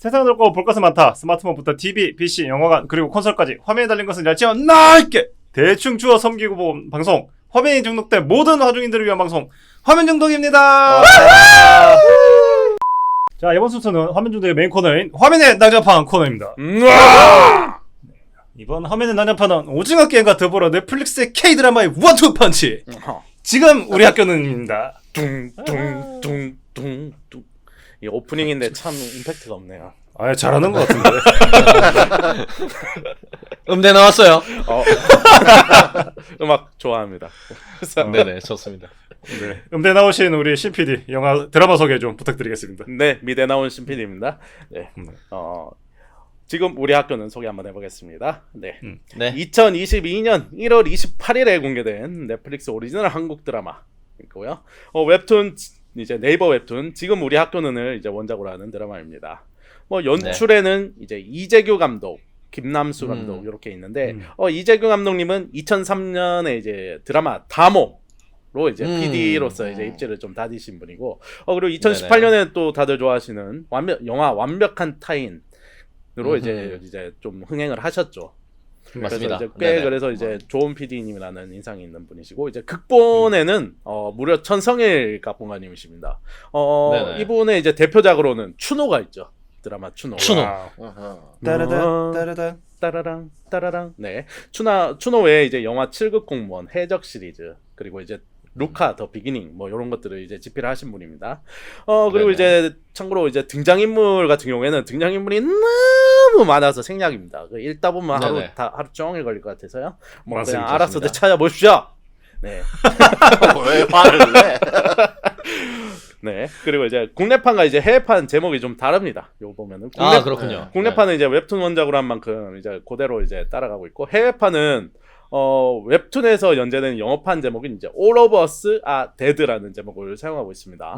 세상은 넓고 볼 것은 많다. 스마트폰부터 TV, PC, 영화관, 그리고 콘솔까지 화면에 달린 것은 얇지만 넓게 대충 주워 섬기고 본 방송. 화면이 중독된 모든 화중인들을 위한 방송. 화면 중독입니다. 자, 이번 순서는 화면 중독의 메인 코너인 화면의 난장판 코너입니다. 이번 화면의 난장판은 오징어 게임과 더불어 넷플릭스의 K-드라마의 원투 펀치. 지금 우리 학교는입니다. 둥둥둥둥둥. 이 오프닝인데 참 임팩트가 없네요. 아, 잘하는 것 같은데. 음대 나왔어요. 음악 좋아합니다. 네네, 좋습니다. 네, 음대 나오신 우리 CPD 영화 드라마 소개 좀 부탁드리겠습니다. 네, 미대 나온 신PD입니다. 네. 지금 우리 학교는 소개 한번 해보겠습니다. 네. 네. 2022년 1월 28일에 공개된 넷플릭스 오리지널 한국 드라마이고요. 웹툰 이제 네이버 웹툰 지금 우리 학교는을 이제 원작으로 하는 드라마입니다. 뭐 연출에는 이제 이재규 감독, 김남수 감독 이렇게 있는데 이재규 감독님은 2003년에 이제 드라마 다모로 이제 PD로서 이제 입지를 좀 다지신 분이고, 그리고 2018년에 또 다들 좋아하시는 영화 완벽한 타인으로 이제 좀 흥행을 하셨죠. 맞습니다. 그래서 이제 그래서 이제 좋은 PD님이라는 인상이 있는 분이시고, 이제 극본에는 무려 천성일 각본가님이십니다. 이분의 이제 대표작으로는 추노가 있죠. 드라마 추노. 따라단 따라단 따라랑 따라랑. 네. 추노 외에 이제 영화 7급 공무원, 해적 시리즈, 그리고 이제 루카 더 비기닝 뭐 이런 것들을 이제 집필을 하신 분입니다. 그리고 이제 참고로 이제 등장인물 같은 경우에는 등장인물이 너무 많아서 생략입니다. 읽다 보면 하루 종일 걸릴 것 같아서요. 뭐 맞습니다. 그냥 알아서들 찾아보십시오. 네. 왜 화를 내? 네. 그리고 이제 국내판과 이제 해외판 제목이 좀 다릅니다. 요거 보면은 그렇군요. 국내판은 이제 웹툰 원작으로 한 만큼 이제 그대로 이제 따라가고 있고, 해외판은 웹툰에서 연재된 영어판 제목인 이제 All of Us Are Dead라는 제목을 사용하고 있습니다.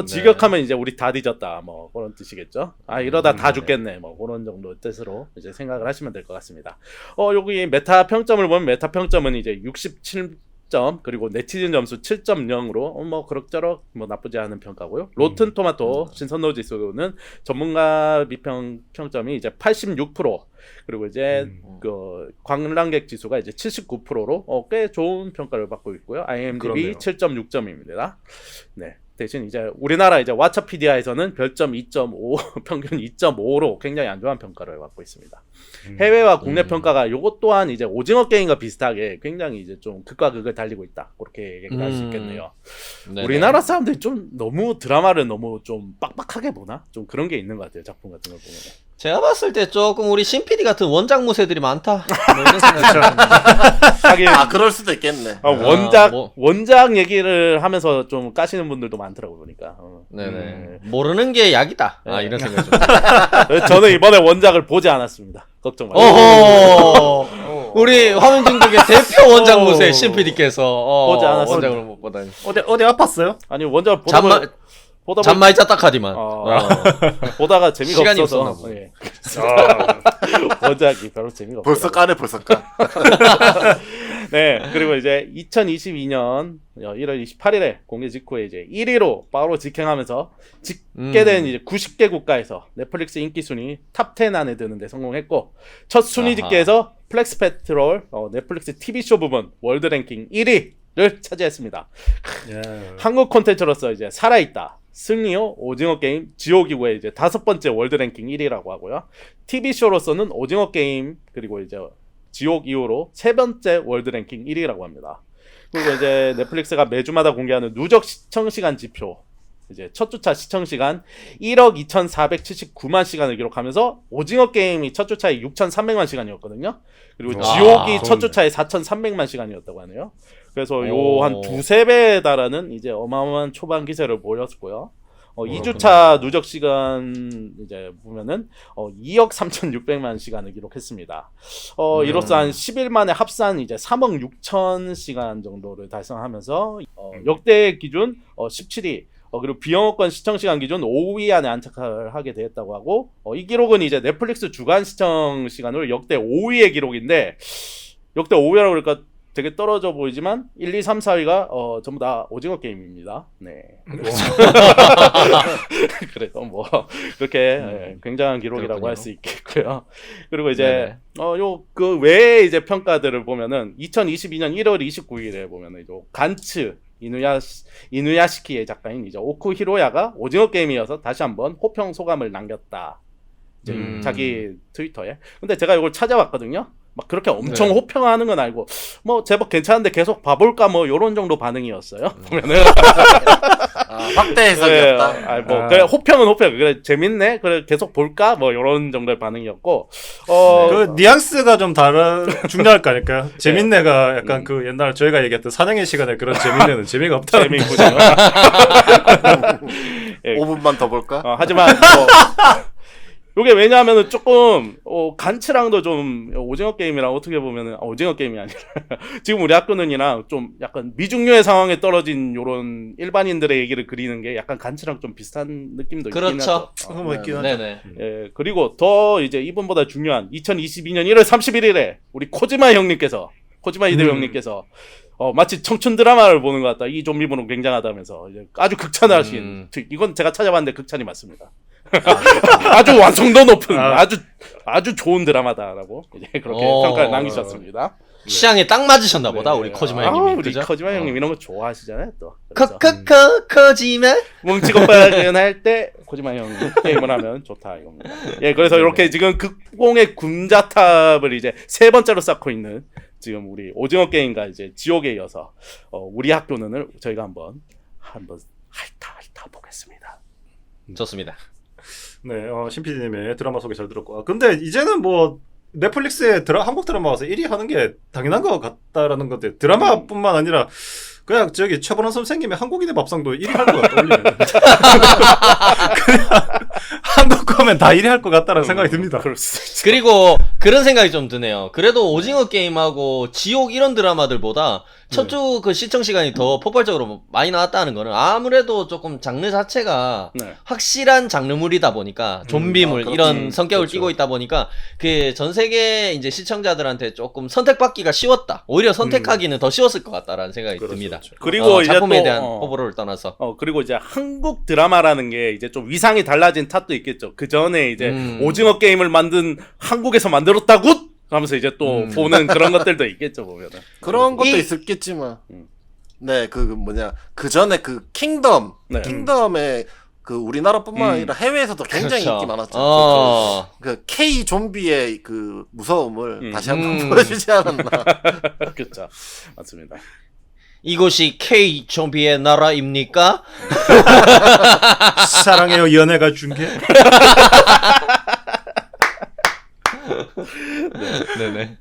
직역하면 이제 우리 다 뒤졌다 뭐 그런 뜻이겠죠. 이러다 다 죽겠네 뭐 그런 정도 뜻으로 이제 생각을 하시면 될 것 같습니다. 여기 메타 평점을 보면 메타 평점은 이제 67점, 그리고 네티즌 점수 7.0으로 뭐 그럭저럭 뭐 나쁘지 않은 평가고요. 로튼 토마토 신선도 지수는 전문가 비평 평점이 이제 86%, 그리고 이제 그 관람객 지수가 이제 79%로 꽤 좋은 평가를 받고 있고요. IMDb 7.6점입니다. 네. 대신 이제 우리나라 이제 왓챠피디아에서는 별점 2.5, 평균 2.5로 굉장히 안 좋은 평가를 받고 있습니다. 해외와 국내 평가가 요것 또한 이제 오징어 게임과 비슷하게 굉장히 이제 좀 극과 극을 달리고 있다. 그렇게 얘기할 수 있겠네요. 우리나라 사람들이 좀 너무 드라마를 너무 좀 빡빡하게 보나? 좀 그런 게 있는 것 같아요. 작품 같은 걸 보면. 제가 봤을 때 조금 우리 신PD 같은 원작 무새들이 많다. 뭐 이런 생각이 그럴 수도 있겠네. 원작 얘기를 하면서 좀 까시는 분들도 많더라고 보니까. 네네. 모르는 게 약이다. 이런 생각 좀. 저는 이번에 원작을 보지 않았습니다. 걱정 마세요. 어허. 우리 화면 중독의 대표 원작 무새 신PD께서 보지 않았습니다. 원작을 못 보다니. 어디 아팠어요? 아니 원작을 잠만 짰다카디만. 보다가 재미가 시간이 없어서. 없었나 예. 원작이 별로 재미가 없어요. 벌써 까네. 네, 그리고 이제 2022년 1월 28일에 공개 직후에 이제 1위로 바로 직행하면서 짓게 된 이제 90개 국가에서 넷플릭스 인기 순위 탑10 안에 드는데 성공했고, 첫 순위 집계에서 플렉스 페트롤 넷플릭스 TV쇼 부분 월드 랭킹 1위를 차지했습니다. 한국 콘텐츠로서 이제 살아있다, 승리호, 오징어 게임, 지옥이고의 이제 5번째 월드 랭킹 1위라고 하고요. TV쇼로서는 오징어 게임 그리고 이제 지옥 이후로 3번째 월드 랭킹 1위라고 합니다. 그리고 이제 넷플릭스가 매주마다 공개하는 누적 시청 시간 지표, 이제 첫 주차 시청 시간 1억 2,479만 시간을 기록하면서 오징어 게임이 첫 주차에 6,300만 시간이었거든요. 그리고 지옥이 첫 주차에 4,300만 시간이었다고 하네요. 그래서 요 한 2-3배에 달하는 이제 어마어마한 초반 기세를 보였고요. 2주차 누적 시간 이제 보면은 2억 3,600만 시간을 기록했습니다. 이로써 한 10일 만에 합산 이제 3억 6천 시간 정도를 달성하면서 역대 기준 17위, 그리고 비영어권 시청 시간 기준 5위 안에 안착을 하게 되었다고 하고, 이 기록은 이제 넷플릭스 주간 시청 시간으로 역대 5위의 기록인데, 역대 5위라고 그러니까 되게 떨어져 보이지만 1, 2, 3, 4위가 전부 다 오징어 게임입니다. 네. 그래서 뭐 그렇게 예, 굉장한 기록이라고 그렇군요. 할 수 있겠고요. 그리고 이제 요 그 외에 이제 평가들을 보면은 2022년 1월 29일에 보면은 이제 간츠 이누야시키의 작가인 이제 오쿠 히로야가 오징어 게임이어서 다시 한번 호평 소감을 남겼다. 이제 자기 트위터에. 근데 제가 이걸 찾아봤거든요. 막 그렇게 엄청 네. 호평하는 건 알고 뭐 제법 괜찮은데 계속 봐볼까 뭐 요런 정도 반응이었어요. 보면은 확대 해석이었다. 네, 뭐 그래, 호평은 호평. 그래 재밌네. 그래 계속 볼까 뭐 요런 정도의 반응이었고. 그 뉘앙스가 좀 중요할 거 아닐까요? 재밌네가 약간 그 옛날 저희가 얘기했던 사냥의 시간에 그런 재밌네는 재미가 없다. 재미있군요. 예, 5분만 더 볼까? 하지만 뭐 요게 왜냐하면은 조금 간츠랑도 좀 오징어 게임이랑 어떻게 보면은 오징어 게임이 아니라 지금 우리 학교는이랑 좀 약간 미중류의 상황에 떨어진 요런 일반인들의 얘기를 그리는 게 약간 간츠랑 좀 비슷한 느낌도 있긴 그렇죠. 하죠. 뭐 있긴 하죠. 네네. 예, 그리고 더 이제 이분보다 중요한 2022년 1월 31일에 우리 코지마 히데오 형님께서 마치 청춘 드라마를 보는 것 같다. 이 좀비분은 굉장하다면서 이제 아주 극찬하신 이건 제가 찾아봤는데 극찬이 맞습니다. 아주 완성도 높은 아주 좋은 드라마다라고 이제 그렇게 평가를 남기셨습니다. 취향에 딱 맞으셨나 보다 네. 우리 코지마 형님이. 우리 그죠? 코지마 형님 이런 거 좋아하시잖아요 또. 그래서 코지마. 뭉치고빠근 할 때 코지마 형 게임을 하면 좋다 이겁니다. 예, 그래서 이렇게 지금 극공의 군자탑을 이제 세 번째로 쌓고 있는 지금 우리 오징어 게임과 이제 지옥에 이어서 우리 학교는을 저희가 한번 핥아 보겠습니다. 좋습니다. 네, 신PD님의 드라마 소개 잘 들었고. 근데 이제는 뭐 넷플릭스에 한국 드라마 와서 1위 하는 게 당연한 것 같다라는 건데 드라마뿐만 아니라 그냥 저기 최보람 선생님의 한국인의 밥상도 1위 할 것 같다 올리면 그냥 한국 거면 다 1위 할 것 같다는 생각이 듭니다. 그럴 수 있죠. 그리고 그런 생각이 좀 드네요. 그래도 오징어 게임하고 지옥 이런 드라마들보다 첫 주 그 시청 시간이 더 폭발적으로 많이 나왔다는 거는 아무래도 조금 장르 자체가 네. 확실한 장르물이다 보니까 좀비물 그렇지. 이런 성격을 그렇죠. 띠고 있다 보니까 그 전 세계 이제 시청자들한테 조금 선택받기가 쉬웠다. 오히려 선택하기는 더 쉬웠을 것 같다라는 생각이 듭니다. 그리고 이제 작품에 또, 대한 호불호를 떠나서. 그리고 이제 한국 드라마라는 게 이제 좀 위상이 달라진 탓도 있겠죠. 그 전에 이제 오징어 게임을 만든 한국에서 만들었다고 하면서 이제 또 보는 그런 것들도 있겠죠 보면은. 그런 것도 있었겠지만. 네, 그 전에 그 킹덤. 네. 킹덤에 그 우리나라뿐만 아니라 해외에서도 굉장히 그렇죠. 인기 많았죠. 그 K 좀비의 그 무서움을 다시 한번 보여주지 않았나. 그렇죠. 맞습니다. 이곳이 K 좀비의 나라입니까? 사랑해요 연애가 중계. 네네.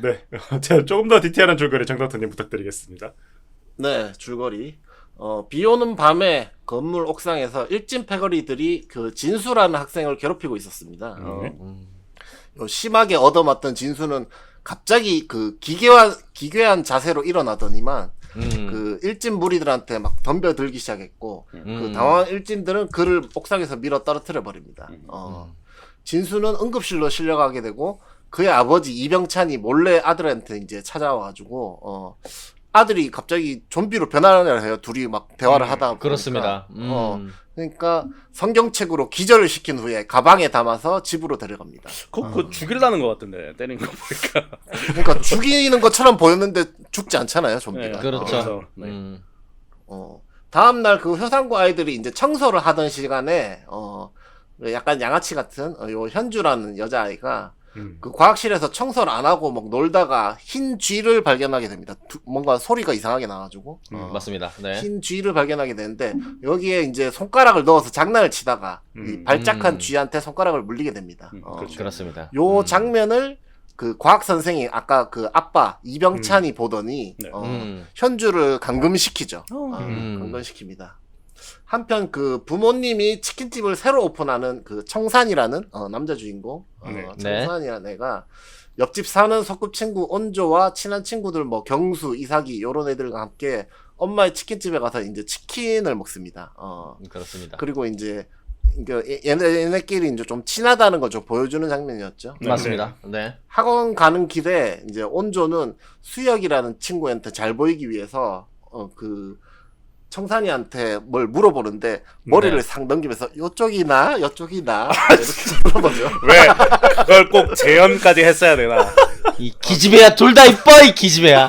네, 제가 조금 더 디테일한 줄거리 정답터님 부탁드리겠습니다. 네, 줄거리. 비 오는 밤에 건물 옥상에서 일진 패거리들이 그 진수라는 학생을 괴롭히고 있었습니다. 심하게 얻어맞던 진수는 갑자기 그 기괴한 자세로 일어나더니만 그 일진 무리들한테 막 덤벼들기 시작했고 그 당황한 일진들은 그를 옥상에서 밀어 떨어뜨려 버립니다. 진수는 응급실로 실려가게 되고 그의 아버지 이병찬이 몰래 아들한테 이제 찾아와가지고 아들이 갑자기 좀비로 변하려 해요. 둘이 막 대화를 하다 보니까. 그렇습니다. 그러니까 성경책으로 기절을 시킨 후에 가방에 담아서 집으로 데려갑니다. 그거 죽일라는 것 같은데 때린 거 보니까. 그러니까 죽이는 것처럼 보였는데 죽지 않잖아요, 좀비가. 네, 그렇죠. 네. 다음날 그 효상고 아이들이 이제 청소를 하던 시간에 약간 양아치 같은 요 현주라는 여자아이가 그 과학실에서 청소를 안 하고 막 놀다가 흰 쥐를 발견하게 됩니다. 뭔가 소리가 이상하게 나가지고. 맞습니다. 네. 흰 쥐를 발견하게 되는데 여기에 이제 손가락을 넣어서 장난을 치다가 이 발작한 쥐한테 손가락을 물리게 됩니다. 그렇죠. 그렇습니다. 요 장면을 그 과학 선생이 아까 그 아빠 이병찬이 보더니 네. 현주를 감금시키죠. 감금시킵니다. 한편 그 부모님이 치킨집을 새로 오픈하는 그 청산이라는 남자 주인공 청산이라는 애가 옆집 사는 소꿉친구 온조와 친한 친구들 뭐 경수, 이삭이 요런 애들과 함께 엄마의 치킨집에 가서 이제 치킨을 먹습니다. 그렇습니다. 그리고 이제 얘네끼리 이제 좀 친하다는 걸 좀 보여주는 장면이었죠. 맞습니다. 네. 학원 가는 길에 이제 온조는 수혁이라는 친구한테 잘 보이기 위해서 그 청산이한테 뭘 물어보는데 머리를 네. 상 넘기면서 요쪽이나 요쪽이나 이렇게 물어보죠. 왜 그걸 꼭 재현까지 했어야 되나? 이 기집애야 둘 다 이뻐 이 기집애야.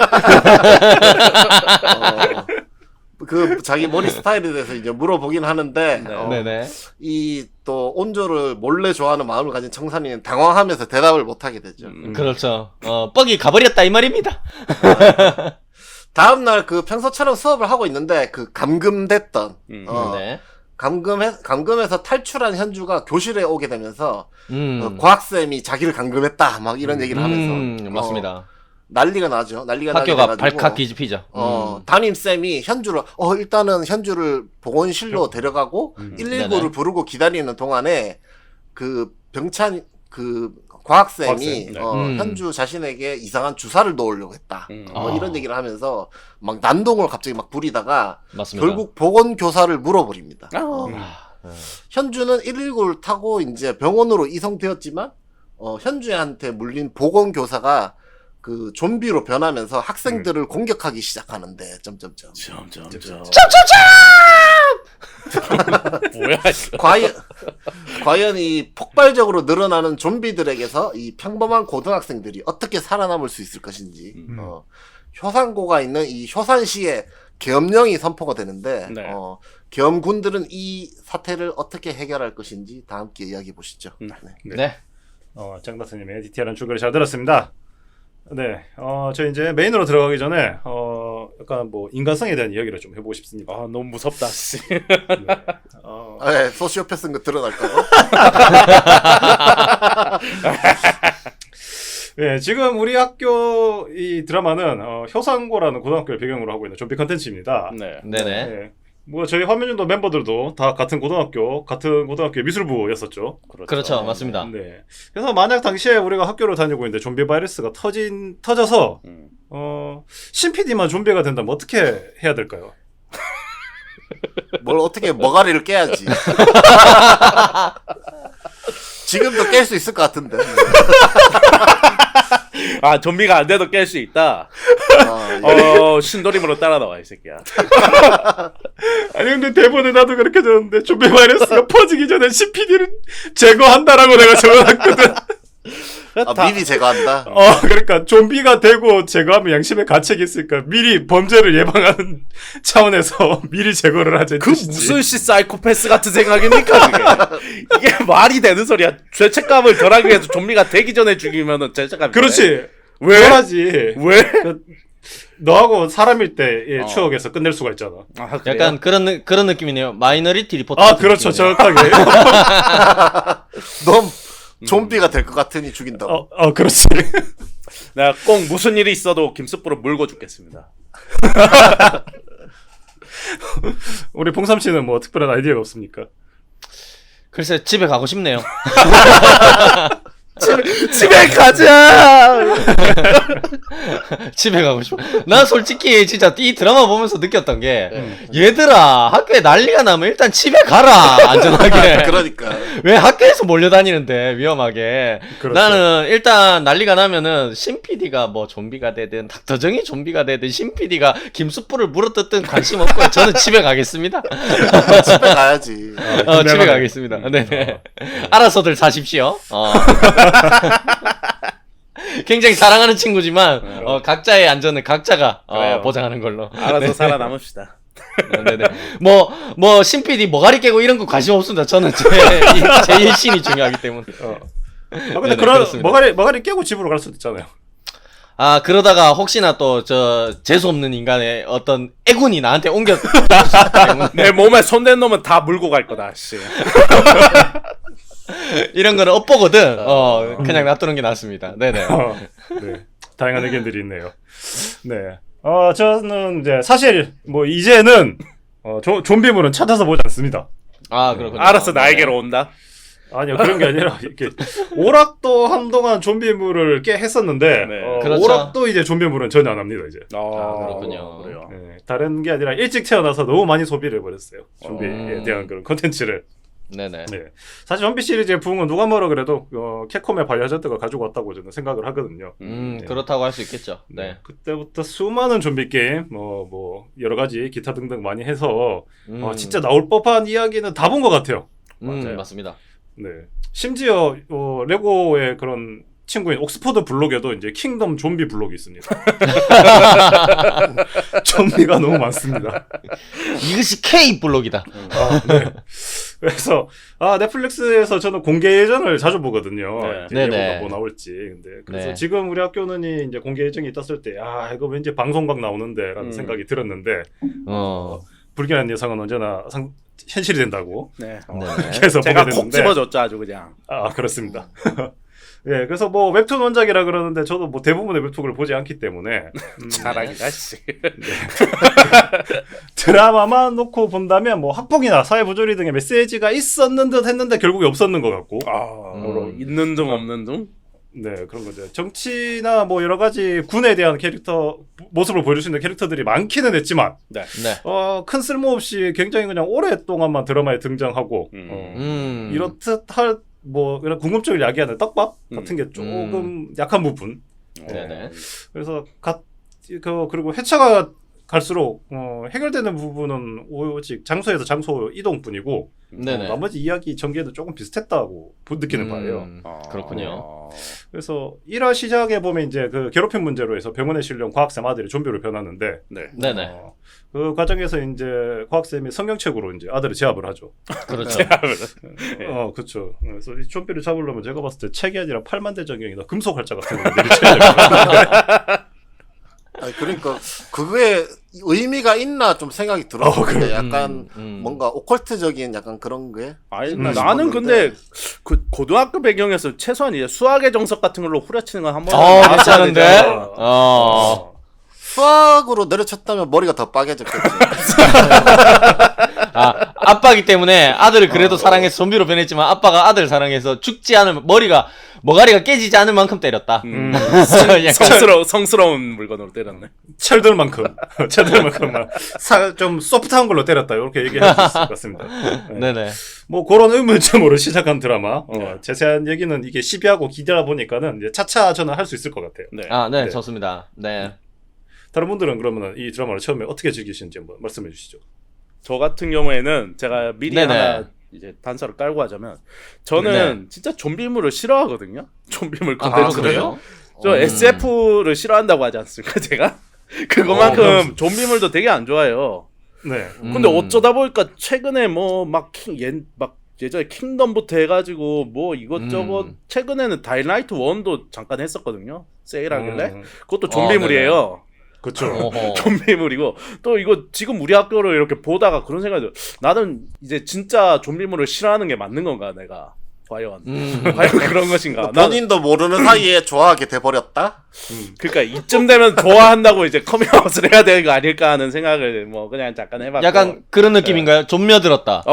그 자기 머리 스타일에 대해서 이제 물어보긴 하는데 네네. 이 또 온조를 몰래 좋아하는 마음을 가진 청산이는 당황하면서 대답을 못 하게 되죠. 그렇죠. 뻑이 가버렸다 이 말입니다. 다음날 그 평소처럼 수업을 하고 있는데 그 감금됐던 네. 감금에서 탈출한 현주가 교실에 오게 되면서 과학쌤이 자기를 감금했다 막 이런 얘기를 하면서 맞습니다. 난리가 나죠. 난리가 학교가 나게 돼가지고 발칵 뒤집히죠. 담임쌤이 현주를 일단은 현주를 보건실로 데려가고 119를 네네. 부르고 기다리는 동안에 그 병찬 그 과학쌤이 과학쌤, 네. 현주 자신에게 이상한 주사를 놓으려고 했다. 아. 이런 얘기를 하면서 막 난동을 갑자기 막 부리다가 맞습니다. 결국 보건교사를 물어버립니다. 아. 현주는 119를 타고 이제 병원으로 이송되었지만 현주한테 물린 보건교사가 그 좀비로 변하면서 학생들을 공격하기 시작하는데 점점점. 뭐야? 이거. 과연 이 폭발적으로 늘어나는 좀비들에게서 이 평범한 고등학생들이 어떻게 살아남을 수 있을 것인지 효산고가 있는 이 효산시에 계엄령이 선포가 되는데 네. 계엄군들은 이 사태를 어떻게 해결할 것인지 다 함께 이야기해 보시죠. 네. 네. 짱다스님의 디테일한 줄거리 잘 들었습니다. 네, 저 이제 메인으로 들어가기 전에 약간 뭐 인간성에 대한 이야기를 좀 해보고 싶습니다. 아 너무 무섭다. 씨. 네, 소시오패스인 거 드러날까봐. 네, 지금 우리 학교 이 드라마는 효산고라는 고등학교를 배경으로 하고 있는 좀비 컨텐츠입니다. 네. 네네. 네, 뭐 저희 화면연도 멤버들도 다 같은 고등학교 미술부였었죠. 그렇죠. 맞습니다. 네. 그래서 만약 당시에 우리가 학교를 다니고 있는데 좀비 바이러스가 터져서 신 PD만 좀비가 된다면 어떻게 해야 될까요? 뭘 어떻게 머가리를 깨야지. 지금도 깰 수 있을 것 같은데. 아 좀비가 안 돼도 깰 수 있다. 신도림으로 따라 나와 이 새끼야. 아니 근데 대본에 나도 그렇게 적었는데 좀비 바이러스가 퍼지기 전에 신 PD를 제거한다라고 내가 적어놨거든. 미리 제거한다. 그러니까 좀비가 되고 제거하면 양심의 가책이 있으니까 미리 범죄를 예방하는 차원에서 미리 제거를 하자. 그 무슨 씨 사이코패스 같은 생각입니까 그게? 이게 말이 되는 소리야. 죄책감을 덜하기 위해서 좀비가 되기 전에 죽이면은 죄책감이. 그렇지. 왜? 덜하지. 왜? 너하고 사람일 때의 추억에서 끝낼 수가 있잖아. 아, 그래요? 약간 그런 느낌이네요. 마이너리티 리포트. 아 같은 그렇죠. 느낌이네요. 정확하게. 넌 좀비가 될 것 같으니 죽인다고. 그렇지. 내가 꼭 무슨 일이 있어도 김숙부로 물고 죽겠습니다. 우리 봉삼 씨는 뭐 특별한 아이디어가 없습니까? 글쎄 집에 가고 싶네요. 집에 가자. 집에 가고 싶어. 난 솔직히 진짜 이 드라마 보면서 느꼈던 게 얘들아 학교에 난리가 나면 일단 집에 가라 안전하게. 그러니까. 왜 학교에서 몰려다니는데 위험하게. 그렇죠. 나는 일단 난리가 나면은 신 PD가 뭐 좀비가 되든 닥터정이 좀비가 되든 신 PD가 김숯불을 물어뜯든 관심 없고 저는 집에 가겠습니다. 집에 가야지. 집에 가겠습니다. 네네. 알아서들 사십시오. 굉장히 사랑하는 친구지만 각자의 안전은 각자가 그래요. 보장하는 걸로. 알아서 살아남읍시다. 네네. 뭐 신PD 머가리 깨고 이런 거 관심 없습니다. 저는 제 일신이 중요하기 때문에. 근데 네네, 그런 그렇습니다. 머가리 깨고 집으로 갈 수도 있잖아요. 아 그러다가 혹시나 또 재수 없는 인간의 어떤 애군이 나한테 옮겨 내 몸에 손댄 놈은 다 물고 갈 거다. 씨. 이런 거는 엇보거든. 그냥 놔두는 게 낫습니다. 네네. 네. 다양한 의견들이 있네요. 네. 저는 이제 사실 뭐 이제는 좀비물은 찾아서 보지 않습니다. 아 그렇군요. 알아서 나에게로 온다. 아니요 그런 게 아니라 이렇게 오락도 한동안 좀비물을 꽤 했었는데 네. 그렇죠. 오락도 이제 좀비물은 전혀 안 합니다 이제. 그렇군요. 그래요. 네, 다른 게 아니라 일찍 태어나서 너무 많이 소비를 해버렸어요. 좀비에 대한 그런 컨텐츠를. 네네. 네. 사실 원피스 시리즈의 부흥은 누가 뭐라 그래도 캡콤의 바이오하자드가 가지고 왔다고 저는 생각을 하거든요. 네. 그렇다고 할 수 있겠죠. 네. 그때부터 수많은 좀비 게임, 뭐 여러 가지 기타 등등 많이 해서 진짜 나올 법한 이야기는 다 본 것 같아요. 맞아요. 맞습니다. 네. 심지어 레고의 그런 친구인 옥스퍼드 블록에도 이제 킹덤 좀비 블록이 있습니다. 좀비가 너무 많습니다. 이것이 K 블록이다. 네. 그래서 넷플릭스에서 저는 공개 예정을 자주 보거든요. 네. 이제 네네. 예고가 뭐 나올지. 근데 그래서 네. 지금 우리 학교는 이제 공개 예정이 떴을 때 이거 왠지 방송각 나오는데라는 생각이 들었는데 불길한 예상은 언제나 현실이 된다고. 네. 그래서 제가 보게 콕 됐는데. 집어줬죠 아주 그냥. 그렇습니다. 예, 그래서 뭐 웹툰 원작이라 그러는데 저도 뭐 대부분의 웹툰을 보지 않기 때문에 자랑이다 씨. 드라마만 놓고 본다면 뭐 학폭이나 사회 부조리 등의 메시지가 있었는 듯 했는데 결국에 없었는 것 같고. 있는 둥 없는 둥. 네, 그런 거죠. 정치나 뭐 여러 가지 군에 대한 캐릭터 모습을 보여줄 수 있는 캐릭터들이 많기는 했지만 네. 큰 쓸모없이 굉장히 그냥 오랫동안만 드라마에 등장하고 이렇듯 할 뭐 이런 궁금증을 야기하는 떡밥 같은 게 조금 약한 부분. 네네. 그래서 그리고 회차가 갈수록 해결되는 부분은 오직 장소에서 장소 이동뿐이고 네네. 나머지 이야기 전개도 조금 비슷했다고 느끼는 바예요. 그렇군요. 그래서 1화 시작에 보면 이제 그 괴롭힘 문제로 해서 병원에 실려온 과학쌤 아들이 좀비로 변하는데 네네. 그 과정에서 이제 과학쌤이 성경책으로 이제 아들을 제압을 하죠. 그렇죠. 그렇죠. 그래서 이 좀비를 잡으려면 제가 봤을 때 책이 아니라 팔만대장경이나 금속 활자 같은 거 내리쳐야 됩니다. 그러니까 그게 의미가 있나 좀 생각이 들었는데 약간 뭔가 오컬트적인 약간 그런 게. 아니 나는 근데 그 고등학교 배경에서 최소한 이제 수학의 정석 같은 걸로 후려치는 건 한번 괜찮은데? 수학으로 내려쳤다면 머리가 더 빠개졌겠지. 아빠기 때문에 아들을 그래도 사랑해서 좀비로 변했지만 아빠가 아들 사랑해서 죽지 않으면 머가리가 깨지지 않을 만큼 때렸다. 성스러운 물건으로 때렸네. 철들만큼 좀 소프트한 걸로 때렸다 이렇게 얘기할 수 있을 것 같습니다. 네네. 뭐 그런 의문점으로 시작한 드라마. 자세한 얘기는 이게 12하고 기대다 보니까는 이제 차차 저는 할 수 있을 것 같아요. 네, 좋습니다. 네. 다른 분들은 그러면 이 드라마를 처음에 어떻게 즐기시는지 한번 말씀해 주시죠. 저 같은 경우에는 제가 미리 하나 이제 단서를 깔고 하자면 저는 진짜 좀비물을 싫어하거든요. 좀비물 콘텐츠를. 그래요? 저 SF를 싫어한다고 하지 않습니까, 제가? 그거만큼 좀비물도 되게 안 좋아해요. 네. 근데 어쩌다 보니까 최근에 예전에 킹덤부터 해가지고 뭐 이것저것 최근에는 다이나이트 1도 잠깐 했었거든요. 세일하길래. 그것도 좀비물이에요. 그렇죠. 좀비물이고 또 이거 지금 우리 학교를 이렇게 보다가 그런 생각이 들어요. 나는 이제 진짜 좀비물을 싫어하는 게 맞는 건가 내가 과연 그런 것인가. 본인도 모르는 사이에 좋아하게 돼버렸다. 그러니까 이쯤 되면 좋아한다고 이제 커밍아웃을 해야 되는 거 아닐까 하는 생각을 뭐 그냥 잠깐 해봤고. 약간 그런 느낌인가요? 좀며들었다.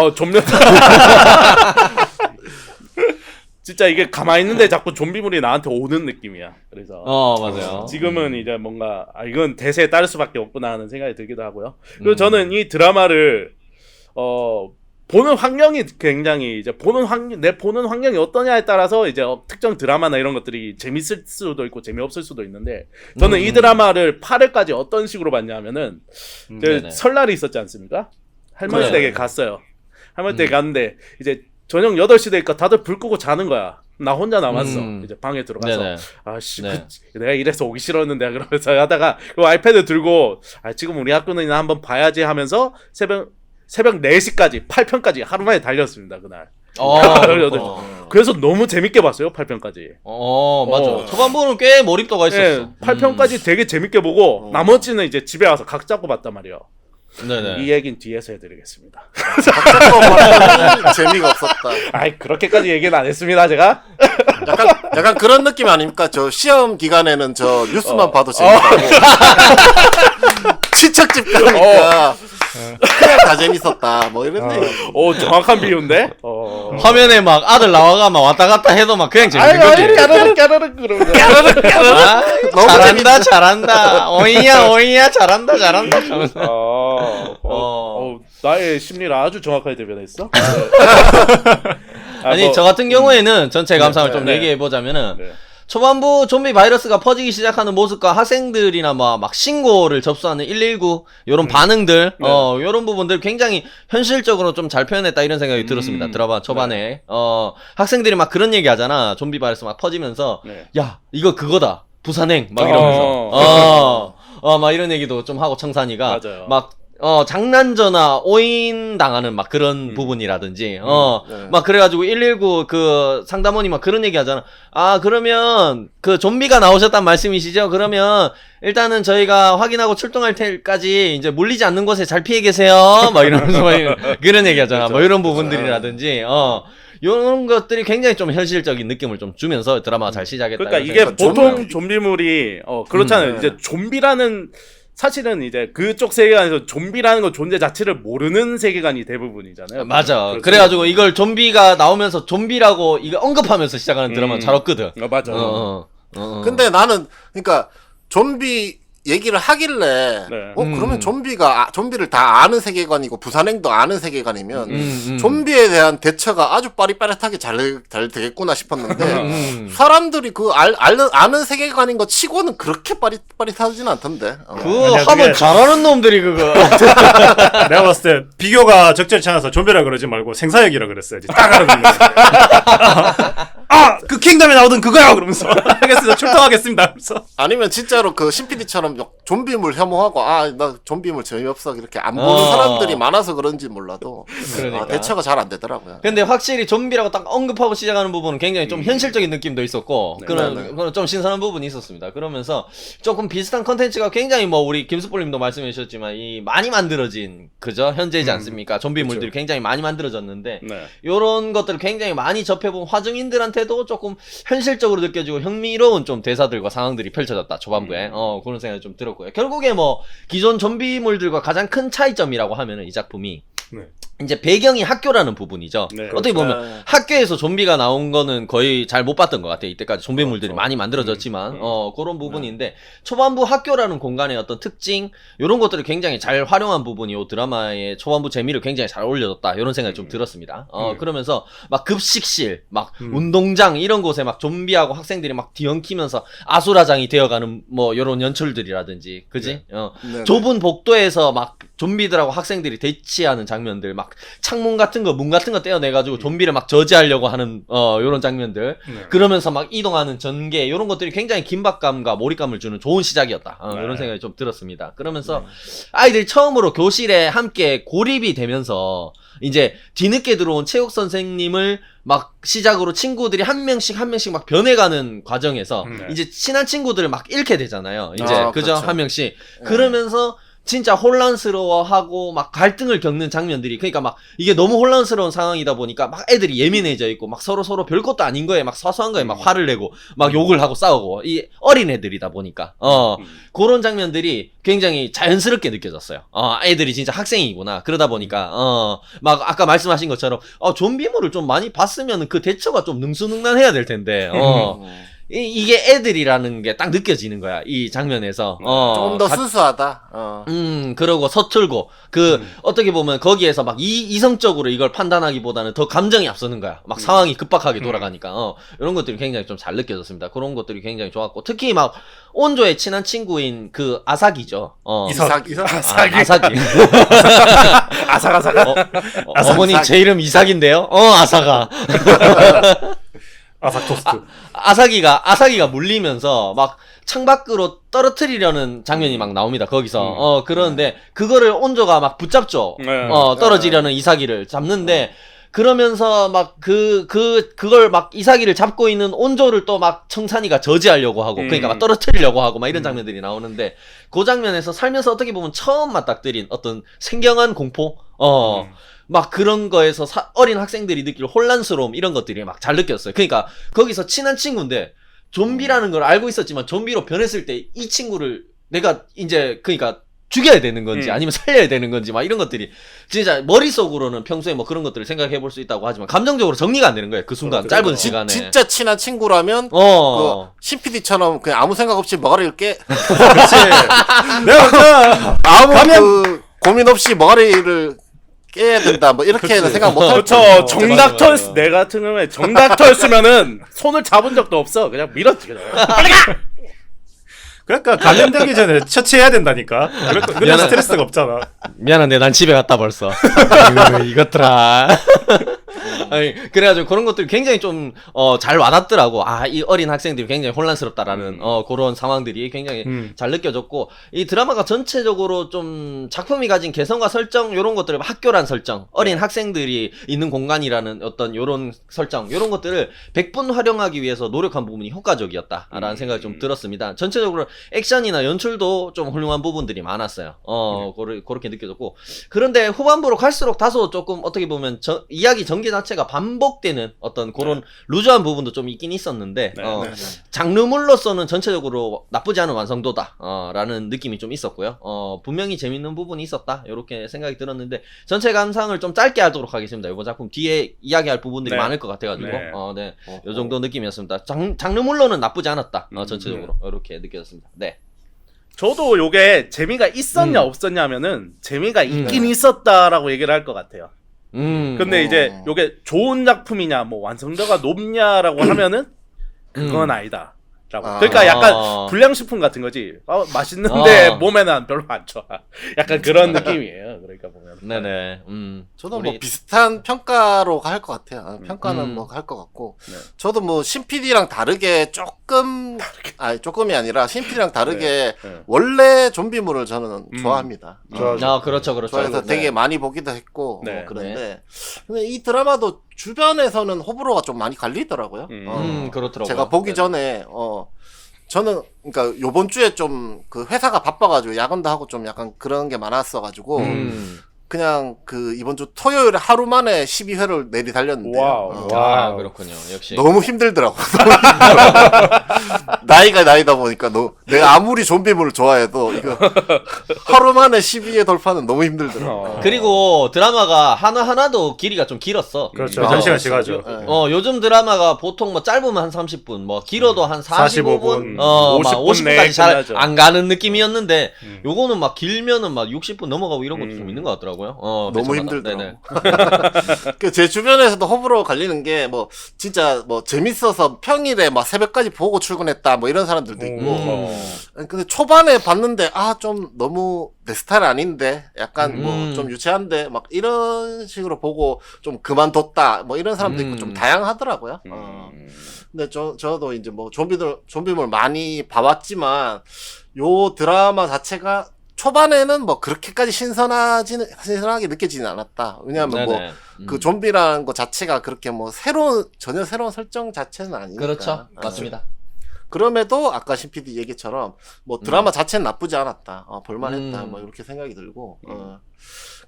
진짜 이게 가만히 있는데 자꾸 좀비물이 나한테 오는 느낌이야. 그래서 맞아요. 지금은 이제 뭔가 이건 대세에 따를 수밖에 없구나 하는 생각이 들기도 하고요. 그리고 저는 이 드라마를 보는 환경이 굉장히 이제 보는 환경이 어떠냐에 따라서 이제 특정 드라마나 이런 것들이 재밌을 수도 있고 재미없을 수도 있는데 저는 이 드라마를 8회까지 어떤 식으로 봤냐면은 설날이 있었지 않습니까? 할머니 댁에 갔어요. 할머니 댁에 갔는데 이제 저녁 8시 되니까 다들 불 끄고 자는 거야. 나 혼자 남았어. 이제 방에 들어가서 내가 이래서 오기 싫었는데 그러면서 하다가 그 아이패드 들고 지금 우리 학교는 한번 봐야지 하면서 새벽 4시까지 8편까지 하루 만에 달렸습니다. 그날. 그래서 너무 재밌게 봤어요. 8편까지. 맞아. 초반부는 꽤 몰입도가 있었어. 8편까지 되게 재밌게 보고 나머지는 이제 집에 와서 각 잡고 봤단 말이에요. 네네. 이 얘기는 뒤에서 해드리겠습니다. 재미가 없었다. 그렇게까지 얘기는 안 했습니다, 제가. 약간 그런 느낌 아닙니까? 저 시험 기간에는 저 뉴스만 봐도 재밌다고. 친척집 가니까 그냥 다 재밌었다. 뭐 이런 얘기. 정확한 비유인데. 화면에 막 아들 나와가 막 왔다 갔다 해도 막 그냥 재밌는 아유, 거지. 까르륵 그러면서. 아, 너무 잘한다 잘한다. 오이야 잘한다 잘한다. 나의 심리를 아주 정확하게 대변했어. 아니 저 같은 경우에는 전체 감상을 좀 네. 얘기해 보자면은 네. 초반부 좀비 바이러스가 퍼지기 시작하는 모습과 학생들이나 막 신고를 접수하는 119 요런 반응들 요런 부분들 굉장히 현실적으로 좀 잘 표현했다 이런 생각이 들었습니다. 드라마 초반에 학생들이 막 그런 얘기 하잖아. 좀비 바이러스 막 퍼지면서 야 이거 그거다 부산행 막 이러면서 막 이런 얘기도 좀 하고 청산이가 맞아요. 막 장난전화 오인 당하는 막 그런 부분이라든지 막 그래가지고 119 그 상담원이 막 그런 얘기 하잖아. 아 그러면 그 좀비가 나오셨단 말씀이시죠? 그러면 일단은 저희가 확인하고 출동할 때까지 이제 물리지 않는 곳에 잘 피해 계세요. 막 이러면서 막 그런 얘기 하잖아. 그렇죠. 뭐 이런 부분들이라든지 이런 것들이 굉장히 좀 현실적인 느낌을 좀 주면서 드라마가 잘 시작했다. 그러니까 이게 보통 좀비물이 그렇잖아요. 이제 좀비라는 사실은 이제 그쪽 세계관에서 좀비라는 거 존재 자체를 모르는 세계관이 대부분이잖아요. 맞아. 그렇죠. 그래가지고 이걸 좀비가 나오면서 좀비라고 이거 언급하면서 시작하는 드라마는 잘 없거든. 맞아. 근데 나는 그러니까 좀비 얘기를 하길래 그러면 좀비를 다 아는 세계관이고 부산행도 아는 세계관이면 좀비에 대한 대처가 아주 빠릿빠릿하게 잘 되겠구나 싶었는데 사람들이 그 아는 세계관인 거 치고는 그렇게 빠릿빠릿하진 않던데. 그거 아니야, 하면 그게- 잘하는 놈들이 그거. 내가 봤을 때 비교가 적절치 않아서 좀비라 그러지 말고 생사역이라 그랬어야지. 딱 알아듣는 그 킹덤에 나오던 그거야 그러면서 알겠습니다. 출동하겠습니다. 그래서 아니면 진짜로 그 신PD처럼 좀비물 혐오하고 나 좀비물 재미없어 이렇게 안 보는 사람들이 많아서 그런지 몰라도 그러니까. 대처가 잘 안 되더라고요. 근데 확실히 좀비라고 딱 언급하고 시작하는 부분은 굉장히 좀 현실적인 느낌도 있었고 그런 좀 신선한 부분이 있었습니다. 그러면서 조금 비슷한 컨텐츠가 굉장히 뭐 우리 김수볼님도 말씀해 주셨지만 이 많이 만들어진 그죠 현재이지 않습니까? 좀비물들이 굉장히 많이 만들어졌는데 요런 것들을 굉장히 많이 접해본 화중인들한테도 조금 현실적으로 느껴지고 흥미로운 좀 대사들과 상황들이 펼쳐졌다 초반부에 그런 생각이 좀 들었고요. 결국에 뭐 기존 좀비물들과 가장 큰 차이점이라고 하면은 이 작품이 이제 배경이 학교라는 부분이죠. 어떻게 보면 학교에서 좀비가 나온 거는 거의 잘 못 봤던 것 같아요. 이때까지 좀비물들이 많이 만들어졌지만 그런 부분인데 초반부 학교라는 공간의 어떤 특징 이런 것들을 굉장히 잘 활용한 부분이 이 드라마의 초반부 재미를 굉장히 잘 올려줬다 이런 생각이 좀 들었습니다. 그러면서 막 급식실, 막 운동장 이런 곳에 막 좀비하고 학생들이 막 뒤엉키면서 아수라장이 되어가는 뭐 이런 연출들이라든지, 그지? 좁은 복도에서 막 좀비들하고 학생들이 대치하는 장면들, 막 창문 같은 거, 문 같은 거 떼어내가지고 좀비를 막 저지하려고 하는 요런 장면들, 그러면서 막 이동하는 전개 요런 것들이 굉장히 긴박감과 몰입감을 주는 좋은 시작이었다. 이런 생각이 좀 들었습니다. 그러면서 아이들이 처음으로 교실에 함께 고립이 되면서 이제 뒤늦게 들어온 체육 선생님을 막 시작으로 친구들이 한 명씩 막 변해가는 과정에서 이제 친한 친구들을 막 잃게 되잖아요. 이제 그죠? 그렇죠. 한 명씩. 그러면서 진짜 혼란스러워하고 막 갈등을 겪는 장면들이, 그러니까 막 이게 너무 혼란스러운 상황이다 보니까 막 애들이 예민해져 있고 막 서로 별것도 아닌 거에 막 사소한 거에 막 화를 내고 막 욕을 하고 싸우고, 이 어린 애들이다 보니까 그런 장면들이 굉장히 자연스럽게 느껴졌어요. 애들이 진짜 학생이구나. 그러다 보니까 막 아까 말씀하신 것처럼 좀비물을 좀 많이 봤으면 그 대처가 좀 능수능란해야 될 텐데 이게 애들이라는 게 딱 느껴지는 거야, 이 장면에서. 조금 더 순수하다. 그러고 서툴고, 어떻게 보면 거기에서 막 이성적으로 이걸 판단하기보다는 더 감정이 앞서는 거야. 막 상황이 급박하게 돌아가니까. 이런 것들이 굉장히 좀 잘 느껴졌습니다. 그런 것들이 굉장히 좋았고, 특히 막, 온조의 친한 친구인 그 아사기죠. 이삭이. 아사기. 아삭아삭. 어머니 제 이름 이삭인데요? 아사가. 아삭 토스트. 아사기가 물리면서 막 창밖으로 떨어뜨리려는 장면이 막 나옵니다. 거기서. 그러는데 그거를 온조가 막 붙잡죠. 떨어지려는 이사기를 잡는데, 그러면서 막 그걸 막 이사기를 잡고 있는 온조를 또 막 청산이가 저지하려고 하고, 그러니까 막 떨어뜨리려고 하고 막 이런 장면들이 나오는데, 그 장면에서 살면서 어떻게 보면 처음 맞닥뜨린 어떤 생경한 공포? 막 그런 거에서 어린 학생들이 느낄 혼란스러움, 이런 것들이 막 잘 느꼈어요. 그러니까 거기서 친한 친구인데 좀비라는 걸 알고 있었지만 좀비로 변했을 때 이 친구를 내가 이제 그러니까 죽여야 되는 건지 아니면 살려야 되는 건지 막 이런 것들이 진짜 머릿속으로는 평소에 뭐 그런 것들을 생각해 볼 수 있다고 하지만 감정적으로 정리가 안 되는 거예요. 그 순간 짧은 시간에. 진짜 친한 친구라면 어. 그 신PD처럼 그냥 아무 생각 없이 머가리를 그렇지. 내가 아무 그 고민 없이 머가리를 깨야 된다 뭐 이렇게는 생각 못 할 그렇죠. 거예요. 정닥터였 내 같은 경우에 정닥터였으면은 손을 잡은 적도 없어. 그냥 밀었지 그냥. 빨리 가. 그러니까 감염되기 전에 처치해야 된다니까. 그래 스트레스가 없잖아. 미안한데 난 집에 갔다 벌써. 아이고, 이것들아. 아니, 그래가지고 그런 것들이 굉장히 좀 잘 와닿더라고. 아, 이 어린 학생들이 굉장히 혼란스럽다라는 그런 상황들이 굉장히 잘 느껴졌고, 이 드라마가 전체적으로 좀 작품이 가진 개성과 설정 요런 것들을 학교란 설정, 어린 학생들이 있는 공간이라는 어떤 요런 설정, 요런 것들을 100분 활용하기 위해서 노력한 부분이 효과적이었다라는 생각이 좀 들었습니다. 전체적으로 액션이나 연출도 좀 훌륭한 부분들이 많았어요. 그렇게 느껴졌고, 그런데 후반부로 갈수록 다소 조금 어떻게 보면 이야기 전개 자체가 반복되는 어떤 그런 루즈한 부분도 좀 있긴 있었는데 장르물로서는 전체적으로 나쁘지 않은 완성도다 라는 느낌이 좀 있었고요. 분명히 재밌는 부분이 있었다 이렇게 생각이 들었는데 전체 감상을 좀 짧게 하도록 하겠습니다. 이번 작품 뒤에 이야기할 부분들이 많을 것 같아가지고 요 정도 느낌이었습니다. 장르물로는 나쁘지 않았다. 전체적으로 이렇게 느껴졌습니다. 네. 저도 요게 재미가 있었냐 없었냐 하면은 재미가 있긴 있었다라고 얘기를 할 것 같아요. 근데 이제 요게 좋은 작품이냐 뭐 완성도가 높냐라고 하면은 그건 아니다. 그러니까 약간 불량식품 같은 거지. 맛있는데 몸에는 별로 안 좋아. 약간 그런 느낌이에요. 그러니까 보면. 네네. 저도 뭐 비슷한 평가로 할 것 같아요. 평가는 뭐 할 것 같고. 저도 뭐 신PD랑 다르게 조금이 아니라 신PD랑 다르게 원래 좀비물을 저는 좋아합니다. 그렇죠. 좋아해서 되게 많이 보기도 했고 뭐 그런데 근데 이 드라마도 주변에서는 호불호가 좀 많이 갈리더라고요. 그렇더라고요. 제가 보기 전에 저는 그러니까 요번 주에 좀 그 회사가 바빠가지고 야근도 하고 좀 약간 그런 게 많았어가지고 그냥 그 이번 주 토요일에 하루 만에 12회를 내리 달렸는데 아, 그렇군요. 역시 너무 힘들더라고. 나이가 나이다 보니까 내가 아무리 좀비물을 좋아해도 이거 하루 만에 12회 돌파는 너무 힘들더라고. 그리고 드라마가 하나하나도 길이가 좀 길었어. 그렇죠. 한 시간씩 하죠. 요즘 드라마가 보통 뭐 짧으면 한 30분, 뭐 길어도 한 45분, 50분까지 50분까지 잘 안 가는 느낌이었는데 요거는 막 길면은 막 60분 넘어가고 이런 것도 좀 있는 것 같더라고요. 너무 힘들더라고. 제 주변에서도 호불호 갈리는 게 뭐 진짜 뭐 재밌어서 평일에 막 새벽까지 보고 출근했다 뭐 이런 사람들도 있고. 근데 초반에 봤는데 좀 너무 내 스타일 아닌데 약간 뭐 좀 유치한데 막 이런 식으로 보고 좀 그만뒀다 뭐 이런 사람도 있고 좀 다양하더라고요. 근데 저도 이제 뭐 좀비물 많이 봐왔지만 요 드라마 자체가 초반에는 뭐 그렇게까지 신선하게 느껴지진 않았다. 왜냐하면 뭐 그 좀비라는 거 자체가 그렇게 뭐 전혀 새로운 설정 자체는 아니니까. 그렇죠. 맞습니다. 그럼에도 아까 신PD 얘기처럼 뭐 드라마 자체는 나쁘지 않았다. 볼만했다. 뭐 이렇게 생각이 들고.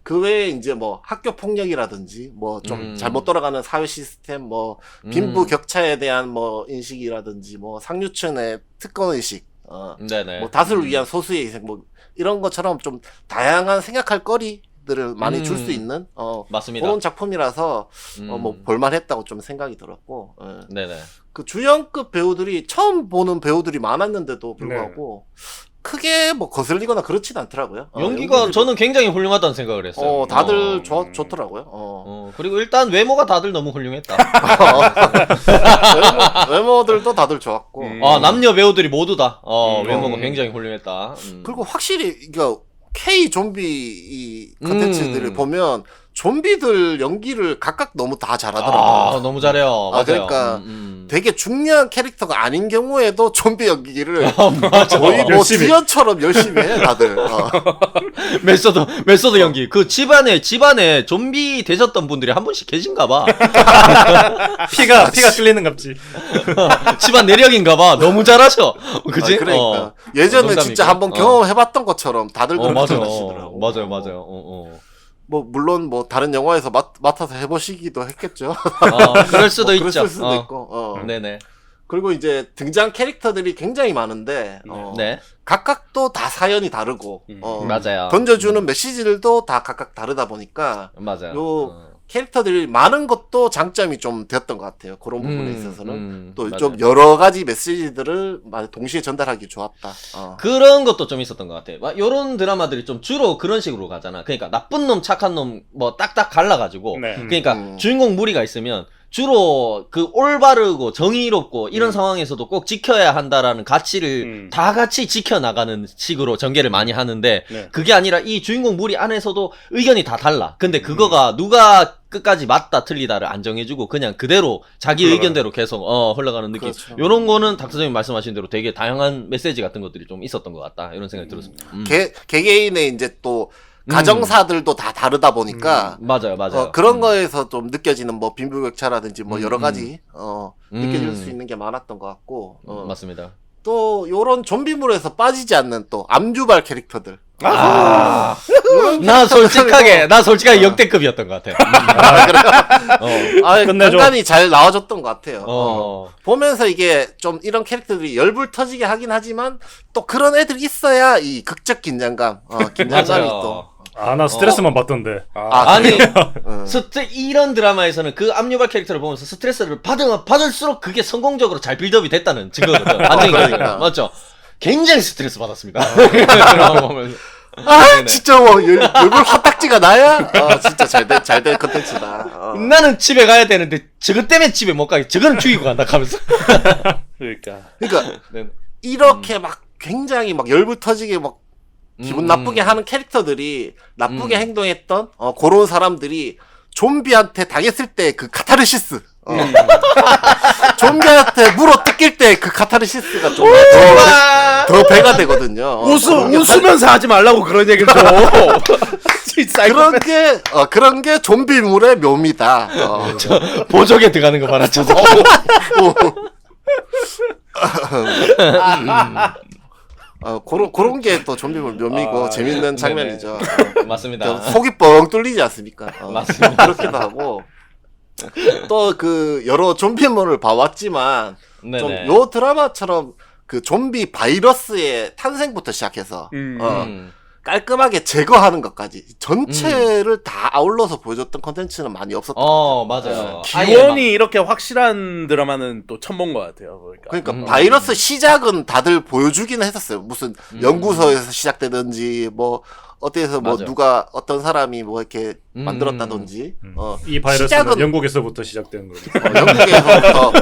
그 외에 이제 뭐 학교 폭력이라든지 뭐 좀 잘못 돌아가는 사회 시스템 뭐 빈부 격차에 대한 뭐 인식이라든지 뭐 상류층의 특권 의식 뭐 다수를 위한 소수의 희생 뭐 이런 것처럼 좀 다양한 생각할 거리들을 많이 줄 수 있는 맞습니다. 그런 작품이라서 뭐 볼만했다고 좀 생각이 들었고 네네. 그 주연급 배우들이 처음 보는 배우들이 많았는데도 불구하고 크게 뭐 거슬리거나 그렇진 않더라고요. 연기가 저는 굉장히 훌륭하다는 생각을 했어요. 다들 좋더라고요. 그리고 일단 외모가 다들 너무 훌륭했다. 외모들도 다들 좋았고. 남녀 배우들이 모두 다 외모가 굉장히 훌륭했다. 그리고 확실히 이거 K 좀비 이 컨텐츠들을 보면 좀비들 연기를 각각 너무 다 잘하더라고요. 너무 잘해요. 맞아요. 그러니까 되게 중요한 캐릭터가 아닌 경우에도 좀비 연기를 거의 뭐 열심히. 주연처럼 열심히 해 다들. 메소드 연기. 그 집안에 좀비 되셨던 분들이 한 분씩 계신가봐. 피가 끌리는갑지. 집안 내력인가봐. 너무 잘하셔. 그지? 그러니까 예전에 농담이고. 진짜 한번 경험해봤던 것처럼 다들 그렇게 맞아요. 하시더라고. 맞아요. 뭐 물론 뭐 다른 영화에서 맡아서 해보시기도 했겠죠. 그럴 수도 있죠. 그랬을 수도 있고. 네네. 그리고 이제 등장 캐릭터들이 굉장히 많은데 네. 각각 또 다 사연이 다르고 맞아요. 던져주는 메시지들도 다 각각 다르다 보니까 맞아요. 요 캐릭터들이 많은 것도 장점이 좀 되었던 것 같아요. 그런 부분에 있어서는 또 좀 맞아요. 여러 가지 메시지들을 동시에 전달하기 좋았다. 그런 것도 좀 있었던 것 같아. 막 요런 드라마들이 좀 주로 그런 식으로 가잖아. 그러니까 나쁜 놈, 착한 놈 뭐 딱딱 갈라가지고. 네. 그러니까 주인공 무리가 있으면 주로 그 올바르고 정의롭고 이런 상황에서도 꼭 지켜야 한다라는 가치를 다 같이 지켜나가는 식으로 전개를 많이 하는데 네. 그게 아니라 이 주인공 무리 안에서도 의견이 다 달라. 근데 그거가 누가 끝까지 맞다 틀리다를 안 정해주고 그냥 그대로 자기 의견대로 계속 흘러가는 느낌. 그렇죠. 요런 거는 닥터쌤이 말씀하신 대로 되게 다양한 메시지 같은 것들이 좀 있었던 것 같다. 이런 생각이 들었습니다. 개개인의 이제 또 가정사들도 다 다르다 보니까 맞아요, 맞아요. 그런 거에서 좀 느껴지는 뭐 빈부격차라든지 뭐 여러 가지 느껴질 수 있는 게 많았던 것 같고 맞습니다. 또 요런 좀비물에서 빠지지 않는 또 암주발 캐릭터들. 나 솔직하게 역대급이었던 것 같아. 끝내줘. 간간히 잘 나와줬던 것 같아요. 보면서 이게 좀 이런 캐릭터들이 열불 터지게 하긴 하지만 또 그런 애들이 있어야 이 극적 긴장감, 긴장감이 맞아요. 또. 나 스트레스만 받던데. 아니, 그래요? 이런 드라마에서는 그 압류발 캐릭터를 보면서 스트레스를 받으면 받을수록 그게 성공적으로 잘 빌드업이 됐다는 증거거든. 반증이 그러니까. 맞죠? 굉장히 스트레스 받았습니다. 드라마 보면서. 네네. 진짜 뭐 열불 화딱지가 나야? 진짜 잘된 컨텐츠다. 나는 집에 가야 되는데 저것 때문에 집에 못 가게 저거는 죽이고 간다 하면서. 그러니까. 그러니까 네. 이렇게 막 굉장히 막 열불 터지게 막 기분 나쁘게 하는 캐릭터들이 나쁘게 행동했던 그런 사람들이 좀비한테 당했을 때 그 카타르시스 좀비한테 물어 뜯길 때 그 카타르시스가 좀 더 배가 되거든요. 웃으면서 하지 말라고 그런 얘기를 줘. 그런 게 좀비물의 묘미다. 보조개 들어가는 거 봐라, 저거. 그런 게 또 좀비물 묘미고 재밌는 장면이죠. 맞습니다. 속이 뻥 뚫리지 않습니까? 맞습니다. 그렇기도 하고 또 그 여러 좀비물을 봐왔지만 네네. 좀 요 드라마처럼 그 좀비 바이러스의 탄생부터 시작해서 깔끔하게 제거하는 것까지 전체를 다 아울러서 보여줬던 컨텐츠는 많이 없었던 것 같아요. 맞아요. 기원이 이렇게 확실한 드라마는 또 처음 본 것 같아요. 그러니까 바이러스 시작은 다들 보여주기는 했었어요. 무슨 연구소에서 시작되든지 뭐 어디에서 뭐 맞아. 누가 어떤 사람이 뭐 이렇게 만들었다든지 이 바이러스는 시작은 영국에서부터 시작된 거죠. 영국에서부터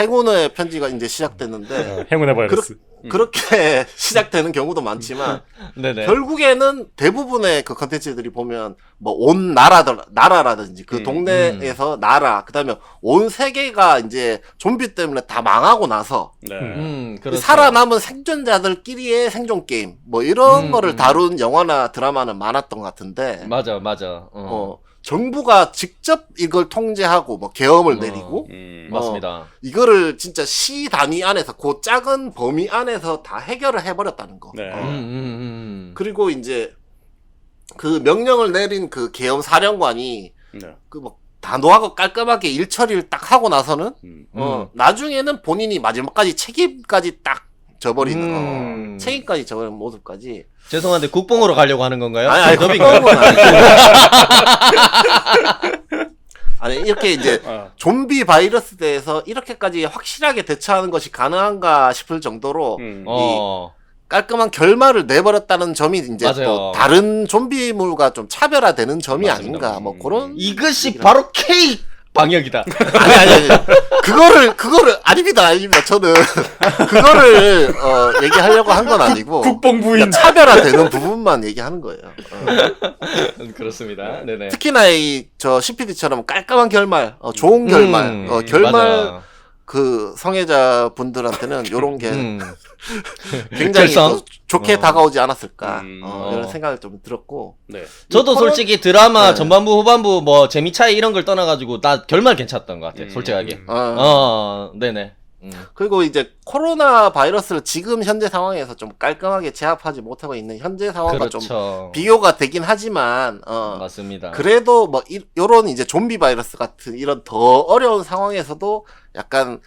행운의 편지가 이제 시작됐는데 행운의 바이러스. 그렇게 시작되는 경우도 많지만 네네. 결국에는 대부분의 그 컨텐츠들이 보면 뭐 온 나라라든지 그 동네에서 나라 그다음에 온 세계가 이제 좀비 때문에 다 망하고 나서 네. 그렇죠. 살아남은 생존자들끼리의 생존 게임 뭐 이런 거를 다룬 영화나 드라마는 많았던 것 같은데 맞아. 정부가 직접 이걸 통제하고 뭐 계엄을 내리고 맞습니다. 이거를 진짜 시 단위 안에서 그 작은 범위 안에서 다 해결을 해버렸다는 거. 네. 그리고 이제 그 명령을 내린 그 계엄 사령관이 네. 그 뭐 단호하고 깔끔하게 일 처리를 딱 하고 나서는 나중에는 본인이 마지막까지 책임까지 딱 져버리는 책임까지 져버리는 모습까지. 죄송한데 국뽕으로 가려고 하는 건가요? 아니 더빙가요? 그건 아니고. 아니 이렇게 이제 좀비 바이러스 대해서 이렇게까지 확실하게 대처하는 것이 가능한가 싶을 정도로 깔끔한 결말을 내버렸다는 점이 이제 맞아요. 또 다른 좀비물과 좀 차별화되는 점이 맞습니다. 아닌가 뭐 그런 이것이 바로 K 방역이다. 아니 그거를 아닙니다 저는 그거를 얘기하려고 한 건 아니고 국뽕부인. 차별화되는 부분만 얘기하는 거예요. 그렇습니다. 네네. 특히나 저 CPD처럼 깔끔한 결말, 좋은 결말, 결말 맞아요. 그 성애자 분들한테는 요런 게 굉장히 결성? 또 좋게 다가오지 않았을까 이런 생각을 좀 들었고. 네. 저도 솔직히 드라마 네. 전반부 후반부 뭐 재미 차이 이런 걸 떠나가지고 나 결말 괜찮았던 것 같아. 솔직하게. 네네. 그리고 이제 코로나 바이러스를 지금 현재 상황에서 좀 깔끔하게 제압하지 못하고 있는 현재 상황과 좀 그렇죠. 비교가 되긴 하지만 맞습니다. 그래도 뭐 요런 이제 좀비 바이러스 같은 이런 더 어려운 상황에서도 약간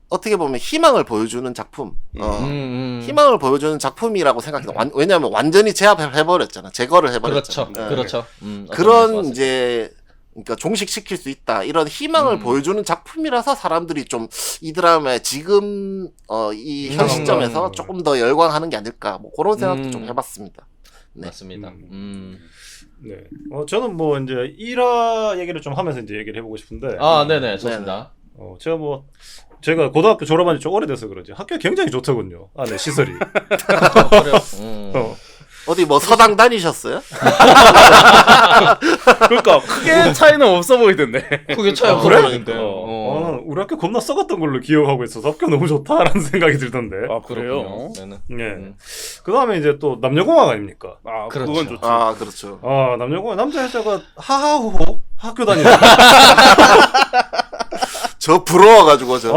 어떻게 보면 희망을 보여주는 작품, 희망을 보여주는 작품이라고 생각해요. 왜냐하면 완전히 제압을 해버렸잖아. 제거를 해버렸잖아. 그렇죠. 그렇죠. 그런 이제 그러니까 종식시킬 수 있다 이런 희망을 보여주는 작품이라서 사람들이 좀 이 드라마에 지금 이 현 시점에서 조금 더 열광하는 게 아닐까 뭐 그런 생각도 좀 해봤습니다. 네. 맞습니다. 네. 저는 뭐 이제 1화 얘기를 좀 하면서 이제 얘기를 해보고 싶은데. 아, 네네, 좋습니다. 제가 고등학교 졸업한 지 좀 오래돼서 그런지 학교가 굉장히 좋더군요. 안에 시설이. 그래요. 어디 뭐 서당 다니셨어요? 그러니까 크게 차이는 없어 보이던데. 그게 차이 그래? 없는데. 우리 학교 겁나 썩었던 걸로 기억하고 있어서 학교 너무 좋다라는 생각이 들던데. 아 그래요? 네. 그 다음에 이제 또 남녀공학 아닙니까? 아 그렇죠. 그건 좋지. 아 그렇죠. 남녀공학 남자 여자가 하하호호 학교 다니는. 저 부러워가지고 저.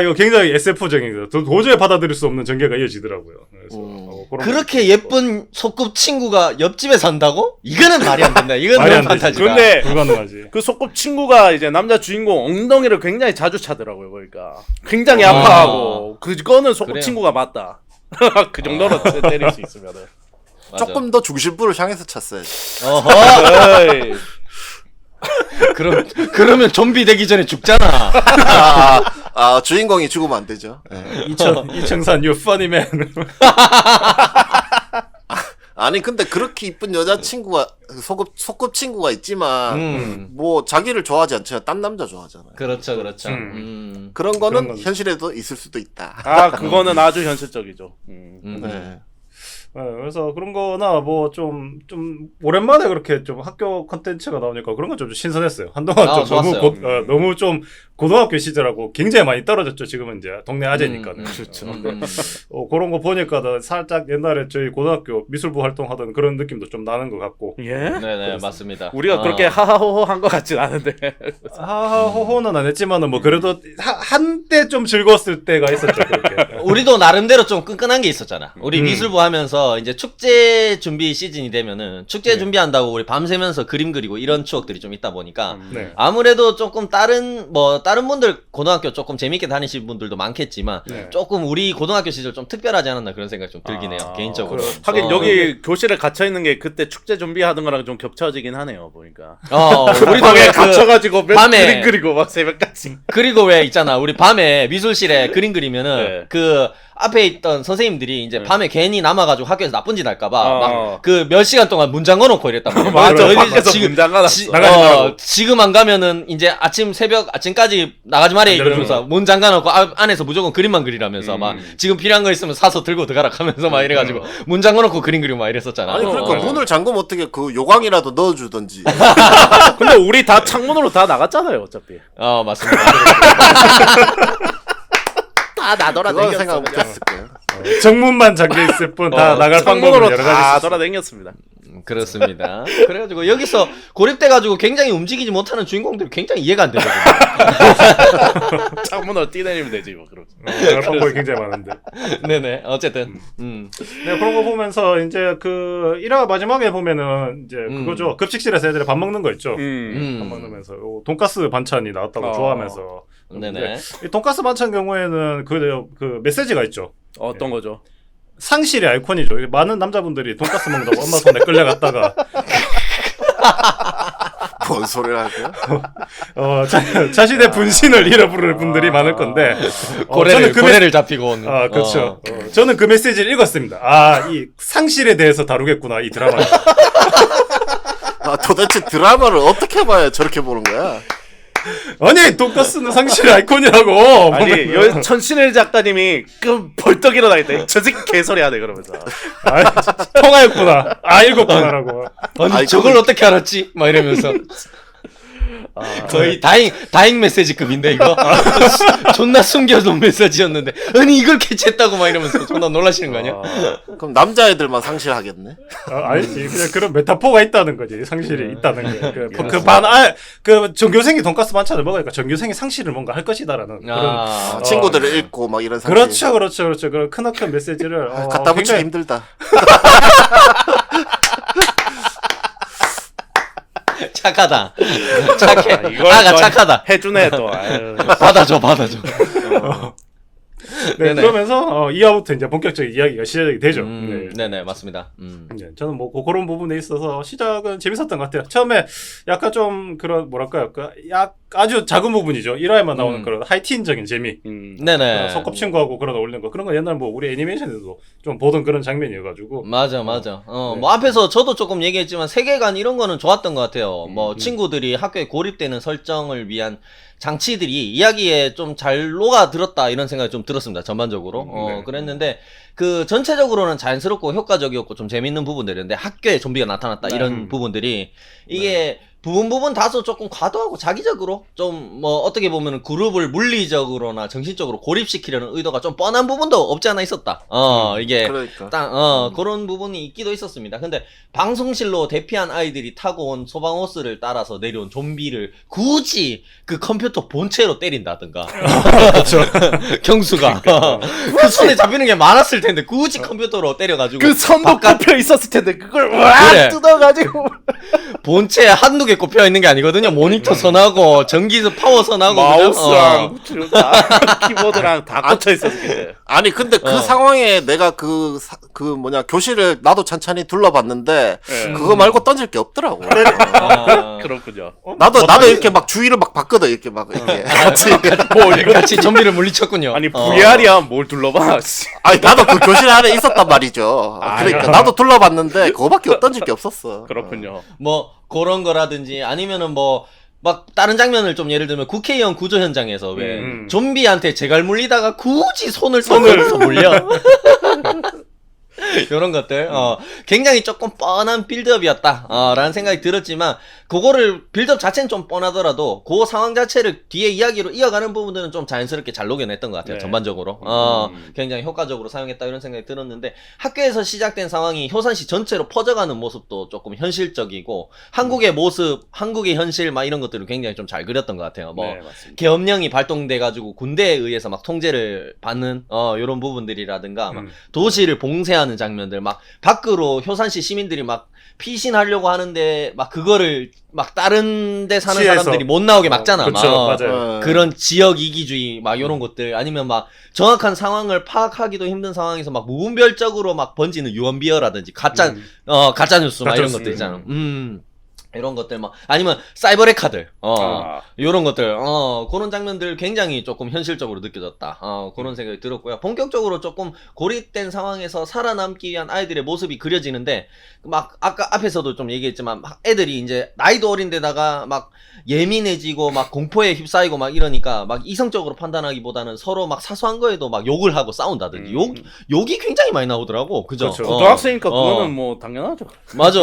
이거 굉장히 SF적인 도저히 받아들일 수 없는 전개가 이어지더라고요. 그래서 그렇게 예쁜 소꿉친구가 옆집에 산다고? 이거는 말이 안 된다. 이건 말이 너무 안 되지. 판타지다. 근데 불가능하지. 그 소꿉친구가 이제 남자 주인공 엉덩이를 굉장히 자주 차더라고요. 그러니까 굉장히 아파하고 그거는 소꿉친구가 맞다. 그 정도로 때릴 수 있으면은. 맞아. 조금 더 중심부를 향해서 찼어야지. 어허. 에이. 그러면 좀비 되기 전에 죽잖아. 주인공이 죽으면 안 되죠. 네. 이청산 you funny man. 아니 근데 그렇게 이쁜 여자친구가 소꿉친구가 있지만 뭐 자기를 좋아하지 않죠. 딴 남자 좋아하잖아요. 그렇죠. 그런 거는 건. 현실에도 있을 수도 있다. 아 그거는 아주 현실적이죠. 네. 그래서 그런 거나 뭐 좀 오랜만에 그렇게 좀 학교 컨텐츠가 나오니까 그런 건 좀 신선했어요. 한동안 좀 좋았어요. 너무 좀 고등학교 시절하고 굉장히 많이 떨어졌죠. 지금은 이제 동네 아재니까는. 그렇죠. 그런 거 보니까 살짝 옛날에 저희 고등학교 미술부 활동하던 그런 느낌도 좀 나는 것 같고. 예? 네네, 맞습니다. 우리가 그렇게 하하호호 한 것 같진 않은데. 하하호호는 안 했지만은 뭐 그래도 한때 좀 즐거웠을 때가 있었죠. 그렇게. 우리도 나름대로 좀 끈끈한 게 있었잖아. 우리 미술부 하면서 이제 축제 준비 시즌이 되면은 축제 준비한다고 우리 밤새면서 그림 그리고 이런 추억들이 좀 있다 보니까 네. 아무래도 조금 다른 분들 고등학교 조금 재밌게 다니신 분들도 많겠지만 네. 조금 우리 고등학교 시절 좀 특별하지 않았나 그런 생각이 좀 들긴 해요. 개인적으로. 하긴 여기 교실에 갇혀 있는 게 그때 축제 준비하던 거랑 좀 겹쳐지긴 하네요. 보니까. 우리도 방에 왜 갇혀가지고 밤에 그림 그리고 막 새벽까지. 그리고 왜 있잖아. 우리 밤에 미술실에 그림 그리면은 네. 그 앞에 있던 선생님들이 이제 밤에 괜히 남아가지고 학교에서 나쁜 짓 할까봐 막 어. 그 몇 시간 동안 문 잠궈 놓고 이랬단 말이야. 맞아. 너희들 밖에서 문 잠가놨어. 나가지 말라고. 지금 안 가면은 이제 아침까지 나가지 말해 이러면서 문 잠가 놓고 안에서 무조건 그림만 그리라면서 막 지금 필요한 거 있으면 사서 들고 들어가라 하면서 막 이래가지고 문 잠궈 놓고 그림 그리고 막 이랬었잖아. 아니 그러니까 문을 잠그면 어떻게 그 요강이라도 넣어주던지. 근데 우리 다 창문으로 다 나갔잖아요. 어차피. 맞습니다. 다 나돌아 그건 생각 못했을 거예요. 정문만 잠겨 있을 뿐 다 나갈 방법은 창문으로 여러 다 가지. 돌아다녔습니다. 그렇습니다. 그래가지고 여기서 고립돼가지고 굉장히 움직이지 못하는 주인공들이 굉장히 이해가 안 되거든요. 창문으로 뛰다니면 되지 뭐 그럼. 나갈 방법이 굉장히 많은데. 네네. 어쨌든. 네, 그런 거 보면서 이제 그 1화 마지막에 보면은 이제 그거죠. 급식실에서 애들이 밥 먹는 거 있죠. 밥 먹으면서 돈가스 반찬이 나왔다고 좋아하면서. 네네. 이 돈가스 반찬 경우에는 그 메시지가 있죠. 어떤 거죠? 상실의 아이콘이죠. 많은 남자분들이 돈가스 먹는다고 엄마 손에 끌려갔다가 뭔 소리를 할까요? 자신의 분신을 잃어버릴 분들이 많을 건데 저는 고래를 잡히고 온. 그렇죠. 저는 그 메시지를 읽었습니다. 이 상실에 대해서 다루겠구나 이 드라마. 도대체 드라마를 어떻게 봐야 저렇게 보는 거야? 아니 돈가스는 상실의 아이콘이라고. 아니 여기 천신일 작가님이 그 벌떡 일어나겠다. 저 새끼 개소리 하네 그러면서. 통하였구나. 읽었구나라고. 아니 저걸 어떻게 알았지? 막 이러면서. 거의 다잉 메시지급인데 이거. 존나 숨겨둔 메시지였는데 아니 이걸 캐치했다고 막 이러면서 존나 놀라시는 거 아니야? 그럼 남자애들만 상실하겠네? 아니지. 그냥 그런 메타포가 있다는 거지. 상실이 있다는 게. 그 전교생이 돈가스 반찬을 먹으니까 전교생이 상실을 뭔가 할 것이다라는 그런 친구들을 잃고 막 이런 상실. 그렇죠. 그런 크나큰 메시지를 갖다 붙이기 힘들다. 착하다. 착해. 아, 이걸 아가 또 착하다. 해주네 또. 아유. 받아줘. 네, 네네. 그러면서 2화부터 이제 본격적인 이야기가 시작이 되죠. 네. 네네 맞습니다. 네, 저는 뭐 그런 부분에 있어서 시작은 재밌었던 것 같아요. 처음에 약간 좀 그런 뭐랄까요, 아주 작은 부분이죠. 1화에만 나오는 그런 하이틴적인 재미, 네네. 소꿉친구하고 그러다 올리는 거 그런 거 옛날 뭐 우리 애니메이션에도 좀 보던 그런 장면이어가지고. 맞아. 네. 뭐 앞에서 저도 조금 얘기했지만 세계관 이런 거는 좋았던 것 같아요. 뭐 친구들이 학교에 고립되는 설정을 위한 장치들이 이야기에 좀 잘 녹아들었다 이런 생각이 좀 들었습니다. 전반적으로. 네. 그랬는데 그 전체적으로는 자연스럽고 효과적이었고 좀 재밌는 부분들이었는데 학교에 좀비가 나타났다 이런 부분들이 이게 부분 다소 조금 과도하고 자기적으로 좀 뭐 어떻게 보면 그룹을 물리적으로나 정신적으로 고립시키려는 의도가 좀 뻔한 부분도 없지 않아 있었다. 이게 그러니까. 그런 부분이 있기도 있었습니다. 근데 방송실로 대피한 아이들이 타고 온 소방호스를 따라서 내려온 좀비를 굳이 그 컴퓨터 본체로 때린다든가. 경수가. 그 손에 잡히는 게 많았을 텐데 굳이 컴퓨터로 때려가지고. 그 선도 꼽혀 있었을 텐데 그걸 와 그래. 뜯어가지고 본체에 한두 개 꼽혀 있는 게 아니거든요. 모니터 선하고 전기 파워 선하고 마우스랑 키보드랑 다 꽂혀 있었을 텐데. 아니 근데 그 상황에 내가 그 교실을 나도 찬찬히 둘러봤는데 네. 그거 말고 던질 게 없더라고. 그렇군요. 나도 이렇게 막 주위를 막 봤거든. 이렇게 막 이렇게 같이. 같이 좀비를 물리쳤군요. 아니 VR이야 뭘 둘러봐. 씨. 아니 나도 그 교실 안에 있었단 말이죠. 그러니까 나도 둘러봤는데 그거밖에 던질 게 없었어. 그렇군요. 뭐 그런 거라든지 아니면은 뭐 막 다른 장면을 좀 예를 들면 국회의원 구조 현장에서 왜 좀비한테 제갈 물리다가 굳이 손을 떠서 물려. 이런 것들 굉장히 조금 뻔한 빌드업이었다 라는 생각이 들었지만 그거를 빌드업 자체는 좀 뻔하더라도 그 상황 자체를 뒤에 이야기로 이어가는 부분들은 좀 자연스럽게 잘 녹여냈던 것 같아요. 네. 전반적으로 굉장히 효과적으로 사용했다 이런 생각이 들었는데 학교에서 시작된 상황이 효산시 전체로 퍼져가는 모습도 조금 현실적이고 한국의 모습, 한국의 현실 막 이런 것들을 굉장히 좀 잘 그렸던 것 같아요. 뭐 네, 맞습니다. 계엄령이 발동돼가지고 군대에 의해서 막 통제를 받는 이런 부분들이라든가 막 도시를 봉쇄하는 장면들 막 밖으로 효산시 시민들이 막 피신하려고 하는데 막 그거를 막 다른 데 사는 시에서. 사람들이 못 나오게 막잖아. 그쵸, 막. 맞아요. 그런 지역 이기주의 막 이런 것들 아니면 막 정확한 상황을 파악하기도 힘든 상황에서 막 무분별적으로 막 번지는 유언비어라든지 가짜 뉴스 막 이런 가짜뉴스. 것들 있잖아. 이런 것들 막 아니면 사이버레카들 이런 것들 그런 장면들 굉장히 조금 현실적으로 느껴졌다 그런 생각이 들었고요. 본격적으로 조금 고립된 상황에서 살아남기 위한 아이들의 모습이 그려지는데 막 아까 앞에서도 좀 얘기했지만 막 애들이 이제 나이도 어린데다가 막 예민해지고 막 공포에 휩싸이고 막 이러니까 막 이성적으로 판단하기보다는 서로 막 사소한 거에도 막 욕을 하고 싸운다든지 욕이 굉장히 많이 나오더라고. 그죠? 그렇죠. 고등학생이니까 그거는 뭐 당연하죠. 맞아.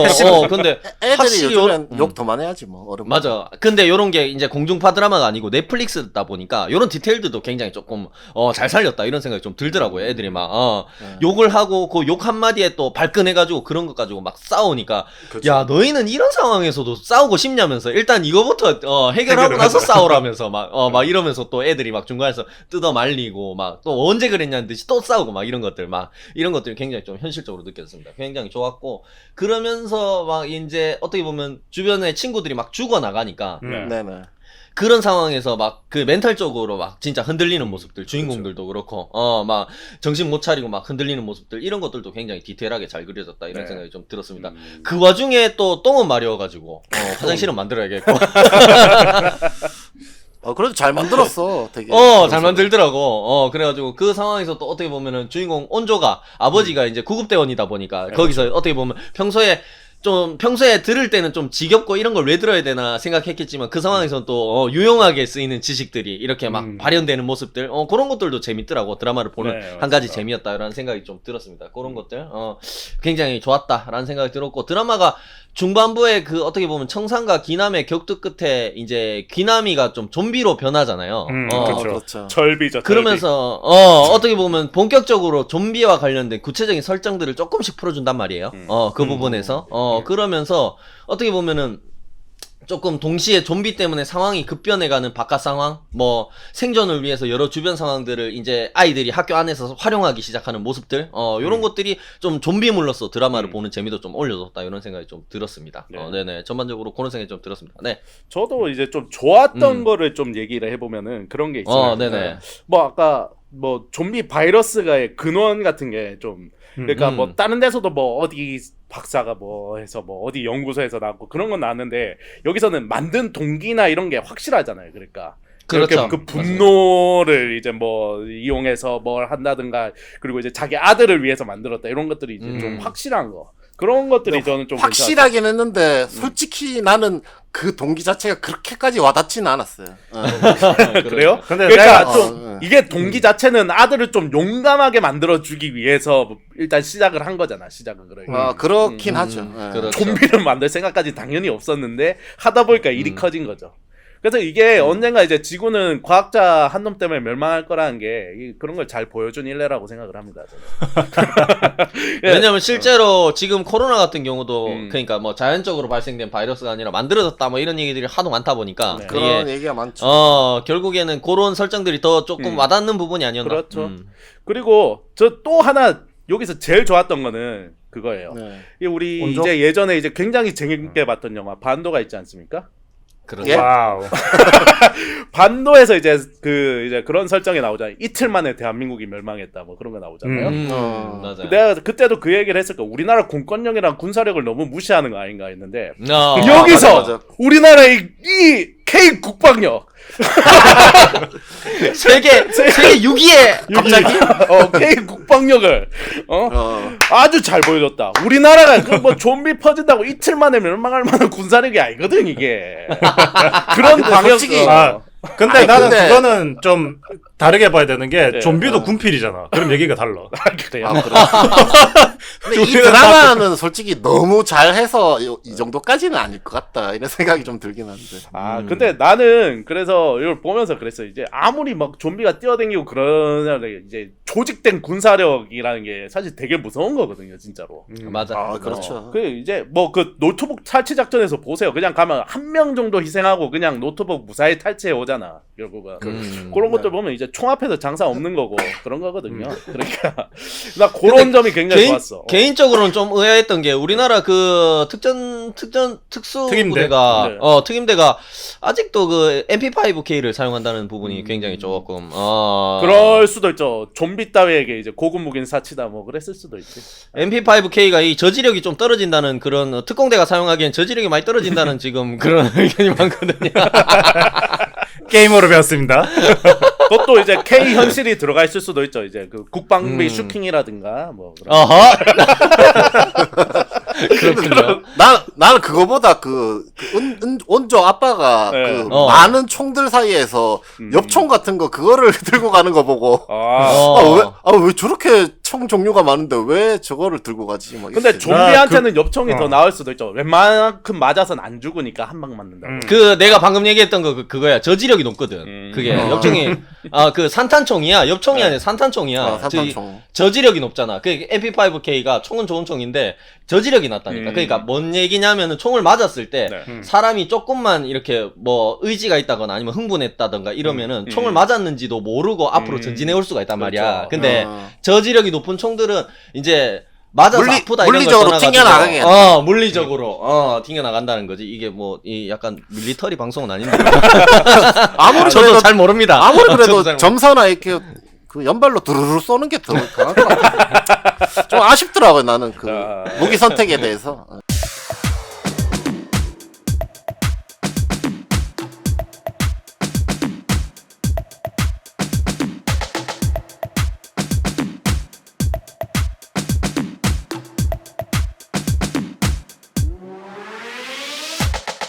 근데 애들이 확실히 요즘엔 욕 더 많이 하지 뭐. 어른. 맞아. 근데 요런 게 이제 공중파 드라마가 아니고 넷플릭스다 보니까 요런 디테일들도 굉장히 조금 잘 살렸다 이런 생각이 좀 들더라고요. 애들이 막 욕을 하고 그 욕 한마디에 또 발끈해가지고 그런 것 가지고 막 싸우니까 그쵸. 야 너희는 이런 상황에서도 싸우고 싶냐면서 일단 이거부터 해결하고 해결을 나서 하자. 싸우라면서 막 이러면서 또 애들이 막 중간에서 뜯어 말리고 막 또 언제 그랬냐는 듯이 또 싸우고 막 이런 것들 굉장히 좀 현실적으로 느껴졌습니다. 굉장히 좋았고 그러면서 막 이제 어떻게 보면 주변에 친구들이 막 죽어나가니까 네네. 그런 상황에서 막 그 멘탈적으로 막 진짜 흔들리는 모습들 주인공들도 그렇고 막 정신 못 차리고 막 흔들리는 모습들 이런 것들도 굉장히 디테일하게 잘 그려졌다 이런 네. 생각이 좀 들었습니다. 그 와중에 또 똥은 마려워가지고 화장실은 만들어야겠고 그래도 잘 만들었어. 되게. 잘 만들더라고. 그래가지고 그 상황에서 또 어떻게 보면은 주인공 온조가 아버지가 이제 구급대원이다 보니까 거기서 어떻게 보면 평소에 들을 때는 좀 지겹고 이런 걸 왜 들어야 되나 생각했겠지만 그 상황에서는 또 유용하게 쓰이는 지식들이 이렇게 막 발현되는 모습들 그런 것들도 재밌더라고. 드라마를 보는 네, 한 가지 재미였다라는 생각이 좀 들었습니다. 그런 것들 굉장히 좋았다라는 생각이 들었고 드라마가 중반부에 그 어떻게 보면 청산과 귀남의 격투 끝에 이제 귀남이가 좀 좀비로 변하잖아요. 그렇죠. 절비죠. 그러면서 어떻게 보면 본격적으로 좀비와 관련된 구체적인 설정들을 조금씩 풀어준단 말이에요. 그 부분에서 그러면서 어떻게 보면은 조금 동시에 좀비 때문에 상황이 급변해가는 바깥 상황, 뭐 생존을 위해서 여러 주변 상황들을 이제 아이들이 학교 안에서 활용하기 시작하는 모습들, 요런 것들이 좀 좀비물로서 드라마를 보는 재미도 좀 올려줬다 이런 생각이 좀 들었습니다. 네. 네네 전반적으로 그런 생각이 좀 들었습니다. 네. 저도 이제 좀 좋았던 거를 좀 얘기를 해보면은 그런 게 있어요. 네네. 뭐 아까 뭐 좀비 바이러스가의 근원 같은 게 좀 그러니까 뭐 다른 데서도 뭐 어디 박사가 뭐 해서 뭐 어디 연구소에서 나왔고 그런 건 나왔는데 여기서는 만든 동기나 이런 게 확실하잖아요. 그러니까 그렇죠. 이렇게 그 분노를 이제 뭐 이용해서 뭘 한다든가 그리고 이제 자기 아들을 위해서 만들었다 이런 것들이 이제 좀 확실한 거 그런 것들이 저는 좀 확실하긴 했는데 솔직히 나는 그 동기 자체가 그렇게까지 와닿지는 않았어요. 그래요? 근데 그러니까 내가 좀 이게 동기 자체는 아들을 좀 용감하게 만들어주기 위해서 일단 시작을 한 거잖아. 시작은 그러니까 그렇긴 하죠. 그렇죠. 좀비를 만들 생각까지 당연히 없었는데 하다 보니까 일이 커진 거죠. 그래서 이게 언젠가 이제 지구는 과학자 한 놈 때문에 멸망할 거라는 게 그런 걸 잘 보여준 일례라고 생각을 합니다. 왜냐면 실제로 지금 코로나 같은 경우도 그러니까 뭐 자연적으로 발생된 바이러스가 아니라 만들어졌다 뭐 이런 얘기들이 하도 많다 보니까 네. 그런 얘기가 많죠. 결국에는 그런 설정들이 더 조금 와닿는 부분이 아니었나. 그렇죠. 그리고 저 또 하나 여기서 제일 좋았던 거는 그거예요. 네. 이 우리 원조? 이제 예전에 이제 굉장히 재밌게 봤던 영화 반도가 있지 않습니까? 그렇죠. 예? 와우. 반도에서 이제 이제 그런 설정이 나오잖아요. 이틀 만에 대한민국이 멸망했다 뭐 그런 거 나오잖아요. 맞아요. 내가 그때도 그 얘기를 했을 거야. 우리나라 공권력이랑 군사력을 너무 무시하는 거 아닌가 했는데 여기서 맞아. 우리나라의 이 K 국방력 세계 6위에 갑자기? K 국방력을 아주 잘 보여줬다. 우리나라가 그 뭐 좀비 퍼진다고 이틀 만에 멸망할 만한 군사력이 아니거든 이게. 그런 방역. 솔직히 근데 아니, 나는 근데- 그거는 좀 다르게 봐야 되는 게 네. 좀비도 군필이잖아. 그럼 얘기가 달라. 그래요. 근데 이 드라마는 솔직히 너무 잘해서 이 정도까지는 아닐 것 같다 이런 생각이 좀 들긴 한데. 근데 나는 그래서 이걸 보면서 그랬어요. 이제 아무리 막 좀비가 뛰어다니고 그러냐 이제 조직된 군사력이라는 게 사실 되게 무서운 거거든요, 진짜로. 맞아. 그렇죠. 그 이제 뭐 그 노트북 탈취 작전에서 보세요. 그냥 가면 한 명 정도 희생하고 그냥 노트북 무사히 탈취해 오잖아. 결국은 그런 것들 보면 이제 총 앞에서 장사 없는 거고 그런 거거든요. 그러니까 나 그런 점이 굉장히 좋았어. 개인적으로는 좀 의아했던 게 우리나라 그 특수 특임대? 부대가 네. 특임대가 아직도 그 MP5K를 사용한다는 부분이 굉장히 조금 그럴 수도 있죠. 좀비 따위에게 이제 고급 무기는 사치다 뭐 그랬을 수도 있지. MP5K가 이 저지력이 좀 떨어진다는 그런 특공대가 사용하기엔 저지력이 많이 떨어진다는 지금 그런 의견이 많거든요. 게이머로 배웠습니다. 그것도 이제 K 현실이 들어가 있을 수도 있죠. 이제 그 국방비 슈킹이라든가 뭐 그런. 어허. 그렇군요. 나는 그거보다 원조 아빠가 네. 그 많은 총들 사이에서 엽총 같은 거 그거를 들고 가는 거 보고 왜 저렇게 총 종류가 많은데 왜 저거를 들고 가지? 막 근데 이랬어요. 좀비한테는 엽총이 더 나을 수도 있죠. 웬만큼 맞아서는 안 죽으니까 한 방 맞는다. 그 내가 방금 얘기했던 거 그거야. 저지력이 높거든. 그게 엽총이 그 산탄총이야. 엽총이 아니라 산탄총이야. 산탄총. 저지력이 높잖아. 그 MP5K가 총은 좋은 총인데 저지력이 낮다니까. 그러니까 뭔 얘기냐면은 총을 맞았을 때 사람이 조금만 이렇게 뭐 의지가 있다거나 아니면 흥분했다던가 이러면은 총을 맞았는지도 모르고 앞으로 전진해 올 수가 있단 말이야. 그렇죠. 근데 저지력이 높은 총들은 이제 맞아서 아프다 이런 걸 물리적으로 떠나가지고 튕겨나가게. 물리적으로 튕겨나간다는 거지. 이게 뭐 이 약간 밀리터리 방송은 아닌데 아무리 저도 그래도 잘 모릅니다. 아무리 저도 그래도 잘 점사나 이렇게 그 연발로 두루루 쏘는 게 더 강한 것 같아. 좀 아쉽더라고요 나는 그 무기 선택에 대해서.